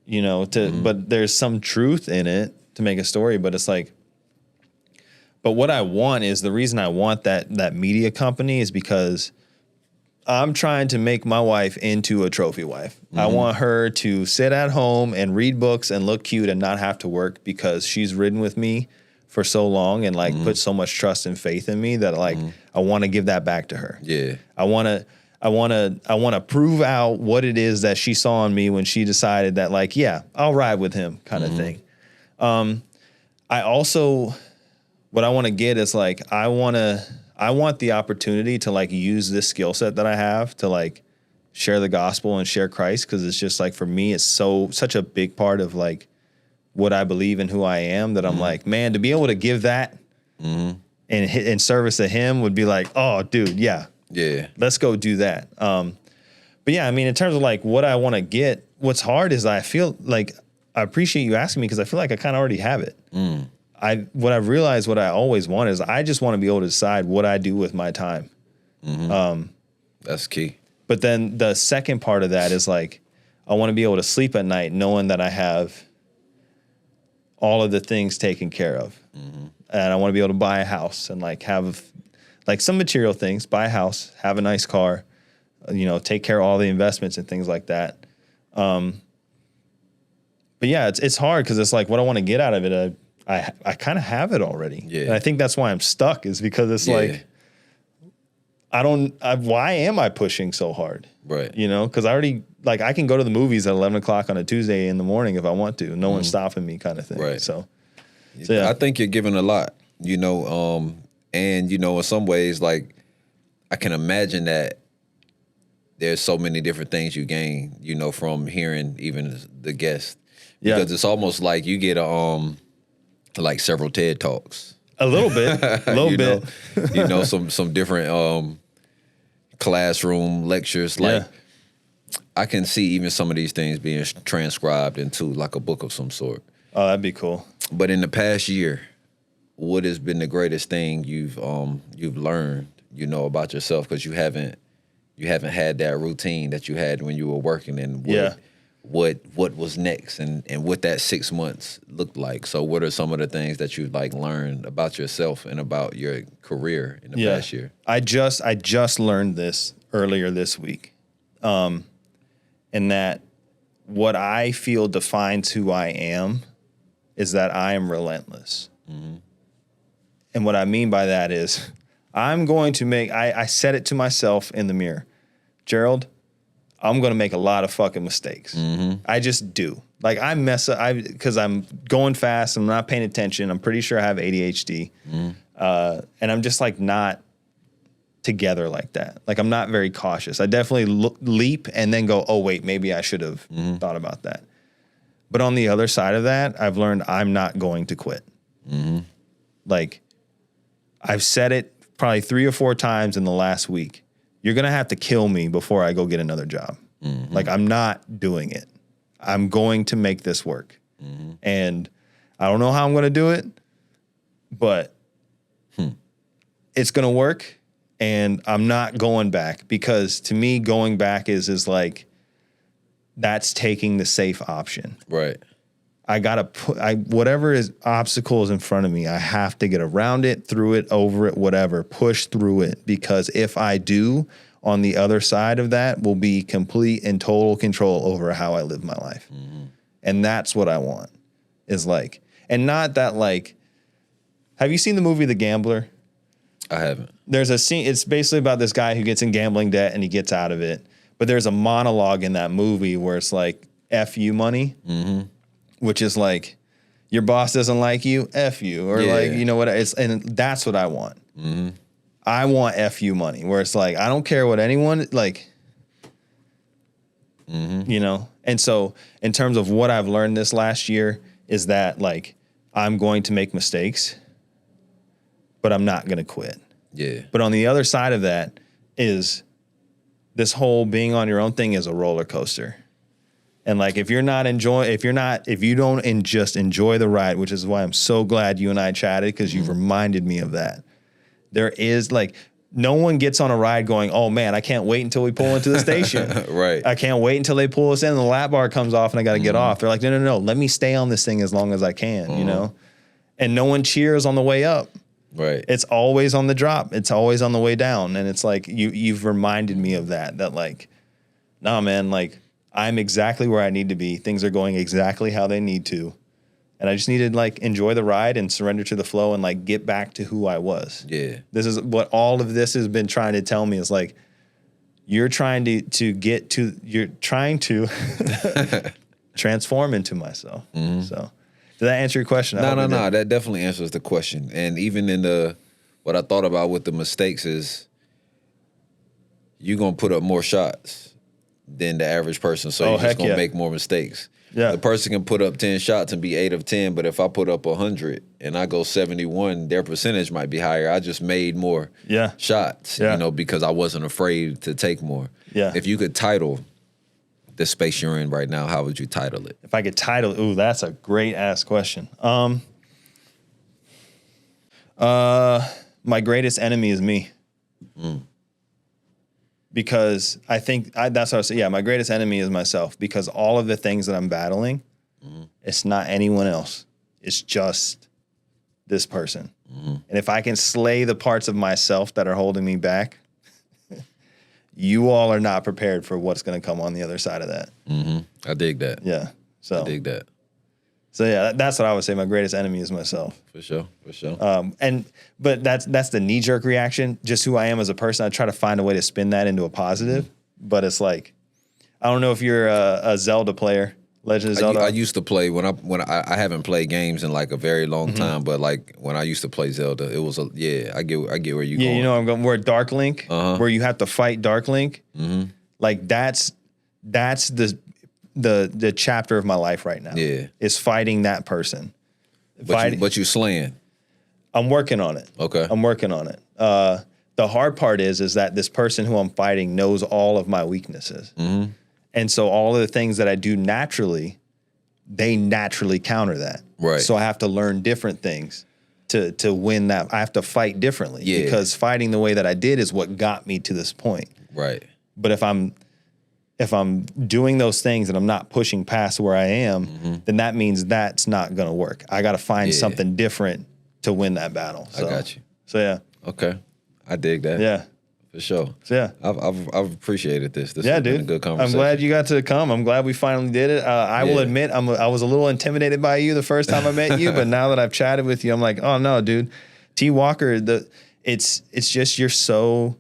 you know, but there's some truth in it to make a story, but it's like, but what I want is the reason I want that media company is because I'm trying to make my wife into a trophy wife. I want her to sit at home and read books and look cute and not have to work because she's ridden with me for so long and like put so much trust and faith in me that like I want to give that back to her. Yeah. I want to prove out what it is that she saw in me when she decided that like, yeah, I'll ride with him kind of thing. I also, what I want to get is like, I want the opportunity to like use this skill set that I have to like share the gospel and share Christ. Cause it's just like, for me, it's such a big part of like what I believe and who I am that I'm like, man, to be able to give that and in service to him would be like, oh dude. Yeah. Let's go do that. But yeah, I mean, in terms of like what I want to get, what's hard is I feel like I appreciate you asking me because I feel like I kind of already have it. What I've realized, what I always want is I just want to be able to decide what I do with my time. That's key. But then the second part of that is like, I want to be able to sleep at night knowing that I have all of the things taken care of. And I want to be able to buy a house and like have like some material things, buy a house, have a nice car, you know, take care of all the investments and things like that. But yeah, it's hard because it's like what I want to get out of it. I kind of have it already. Yeah. And I think that's why I'm stuck is because it's like, why am I pushing so hard? Right. You know, because I can go to the movies at 11 o'clock on a Tuesday in the morning if I want to. No one's stopping me kind of thing. Right. So yeah. I think you're giving a lot, you know, and, you know, in some ways, like, I can imagine that there's so many different things you gain, you know, from hearing even the guest. Because it's almost like you get like several TED Talks. A little bit. A little bit. You know, some different classroom lectures. Like, I can see even some of these things being transcribed into like a book of some sort. Oh, that'd be cool. But in the past year, what has been the greatest thing you've learned, you know, about yourself? Because you haven't had that routine that you had when you were working, and what was next, and what that 6 months looked like. So what are some of the things that you've like learned about yourself and about your career in the past year? I just learned this earlier this week, and that what I feel defines who I am is that I am relentless. And what I mean by that is I'm going to make, I said it to myself in the mirror, Jerald, I'm going to make a lot of fucking mistakes. I just do. Like I mess up, because I'm going fast, I'm not paying attention. I'm pretty sure I have ADHD. And I'm just like not together like that. Like I'm not very cautious. I definitely leap and then go, oh wait, maybe I should have thought about that. But on the other side of that, I've learned I'm not going to quit. Like I've said it probably 3 or 4 times in the last week. You're going to have to kill me before I go get another job. Like I'm not doing it. I'm going to make this work. And I don't know how I'm going to do it, but it's going to work. And I'm not going back, because to me, going back is like, that's taking the safe option. Right. I got to whatever obstacle is in front of me, I have to get around it, through it, over it, whatever, push through it. Because if I do, on the other side of that will be complete and total control over how I live my life. And that's what I want, is like, and not that like, have you seen the movie The Gambler? I haven't. There's a scene, it's basically about this guy who gets in gambling debt and he gets out of it. But there's a monologue in that movie where it's like, F you money, which is like, your boss doesn't like you, F you. Or like, you know what, it's, and that's what I want. I want F you money, where it's like, I don't care what anyone, like, you know? And so in terms of what I've learned this last year is that like, I'm going to make mistakes, but I'm not going to quit. Yeah. But on the other side of that is this whole being on your own thing is a roller coaster. And like, if you don't just enjoy the ride, which is why I'm so glad you and I chatted, because you've reminded me of that. There is like, no one gets on a ride going, oh man, I can't wait until we pull into the station. Right. I can't wait until they pull us in and the lap bar comes off and I got to get off. They're like, no, let me stay on this thing as long as I can, you know? And no one cheers on the way up. Right. It's always on the drop. It's always on the way down. And it's like, you've reminded me of that like, nah, man, like I'm exactly where I need to be. Things are going exactly how they need to. And I just need to like enjoy the ride and surrender to the flow and like get back to who I was. Yeah. This is what all of this has been trying to tell me, is like, you're trying to transform into myself. So did that answer your question? No. That definitely answers the question. And even in what I thought about with the mistakes is you're going to put up more shots than the average person. So you're just going to make more mistakes. Yeah. The person can put up 10 shots and be 8 of 10, but if I put up 100 and I go 71, their percentage might be higher. I just made more shots, you know, because I wasn't afraid to take more. Yeah. If you could title the space you're in right now, how would you title it? If I could title, ooh, that's a great ass question. My greatest enemy is me. Because I think that's what I was saying. Yeah, my greatest enemy is myself, because all of the things that I'm battling, it's not anyone else. It's just this person. And if I can slay the parts of myself that are holding me back, you all are not prepared for what's going to come on the other side of that. I dig that. Yeah. So I dig that. So yeah, that's what I would say. My greatest enemy is myself. For sure. But that's the knee-jerk reaction. Just who I am as a person. I try to find a way to spin that into a positive. But it's like, I don't know if you're a Zelda player, Legend of Zelda. I used to play when I haven't played games in like a very long time. But like when I used to play Zelda, it was I get where you going. You know, I'm going where Dark Link, where you have to fight Dark Link. Like that's the chapter of my life right now. Yeah, is fighting that person. But you slaying. I'm working on it. Okay, I'm working on it. The hard part is that this person who I'm fighting knows all of my weaknesses, and so all of the things that I do naturally, they naturally counter that. Right. So I have to learn different things to win that. I have to fight differently because fighting the way that I did is what got me to this point. Right. But if I'm doing those things and I'm not pushing past where I am, then that means that's not going to work. I got to find something different to win that battle. So, I got you. So yeah. Okay. I dig that. Yeah. For sure. So yeah. I've appreciated this. This has been dude. a good conversation. I'm glad you got to come. I'm glad we finally did it. I will admit I was a little intimidated by you the first time I met you, but now that I've chatted with you, I'm like, oh no, dude. T. Walker, it's just you're so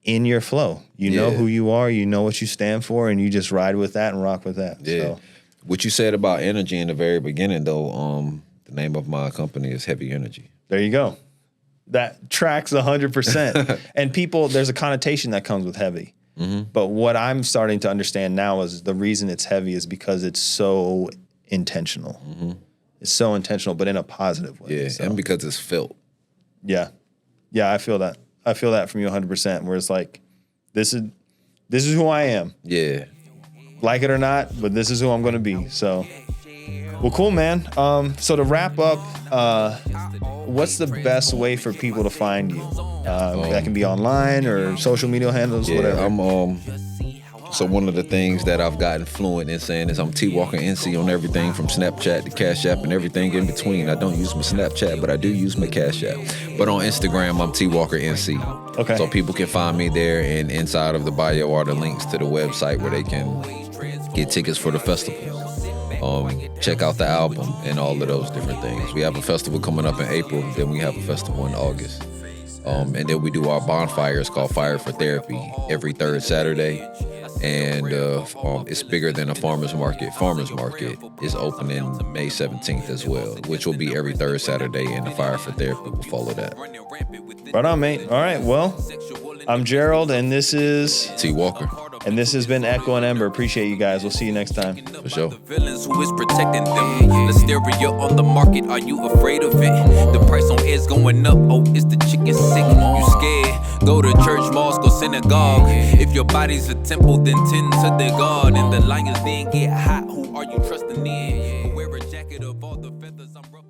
in your flow. You know who you are, you know what you stand for, and you just ride with that and rock with that. Yeah. So. What you said about energy in the very beginning, though, the name of my company is Heavy Energy. There you go. That tracks 100%. And people, there's a connotation that comes with heavy. But what I'm starting to understand now is the reason it's heavy is because it's so intentional. It's so intentional, but in a positive way. Yeah, so. and because it's felt. Yeah. Yeah, I feel that. I feel that from you 100%, where it's like, this is who I am. Yeah. Like it or not, but this is who I'm going to be. So, well, cool, man. So to wrap up, what's the best way for people to find you? That can be online or social media handles, whatever. So one of the things that I've gotten fluent in saying is I'm T Walker NC on everything from Snapchat to Cash App and everything in between. I don't use my Snapchat, but I do use my Cash App. But on Instagram, I'm T Walker NC. Okay. So people can find me there, and inside of the bio are the links to the website where they can get tickets for the festival. Check out the album and all of those different things. We have a festival coming up in April, then we have a festival in August. And then we do our bonfires called Fire for Therapy every third Saturday. And it's bigger than a farmer's market. Farmer's market is opening May 17th as well, which will be every third Saturday, and the Fire for Therapy will follow that. Right on, mate. All right, well, I'm Jerald, and this is T. Walker. And this has been Echo and Ember. Appreciate you guys. We'll see you next time. For sure. The villains who is protecting them. Listeria on the market, are you afraid of it? The price on air's going up, oh, is the chicken sick? You scared? Go to church, mosque, or synagogue. If your body's a temple, then tend to the God. And the lions then get hot, who are you trusting in? Wear a jacket of all the feathers I'm rubbing.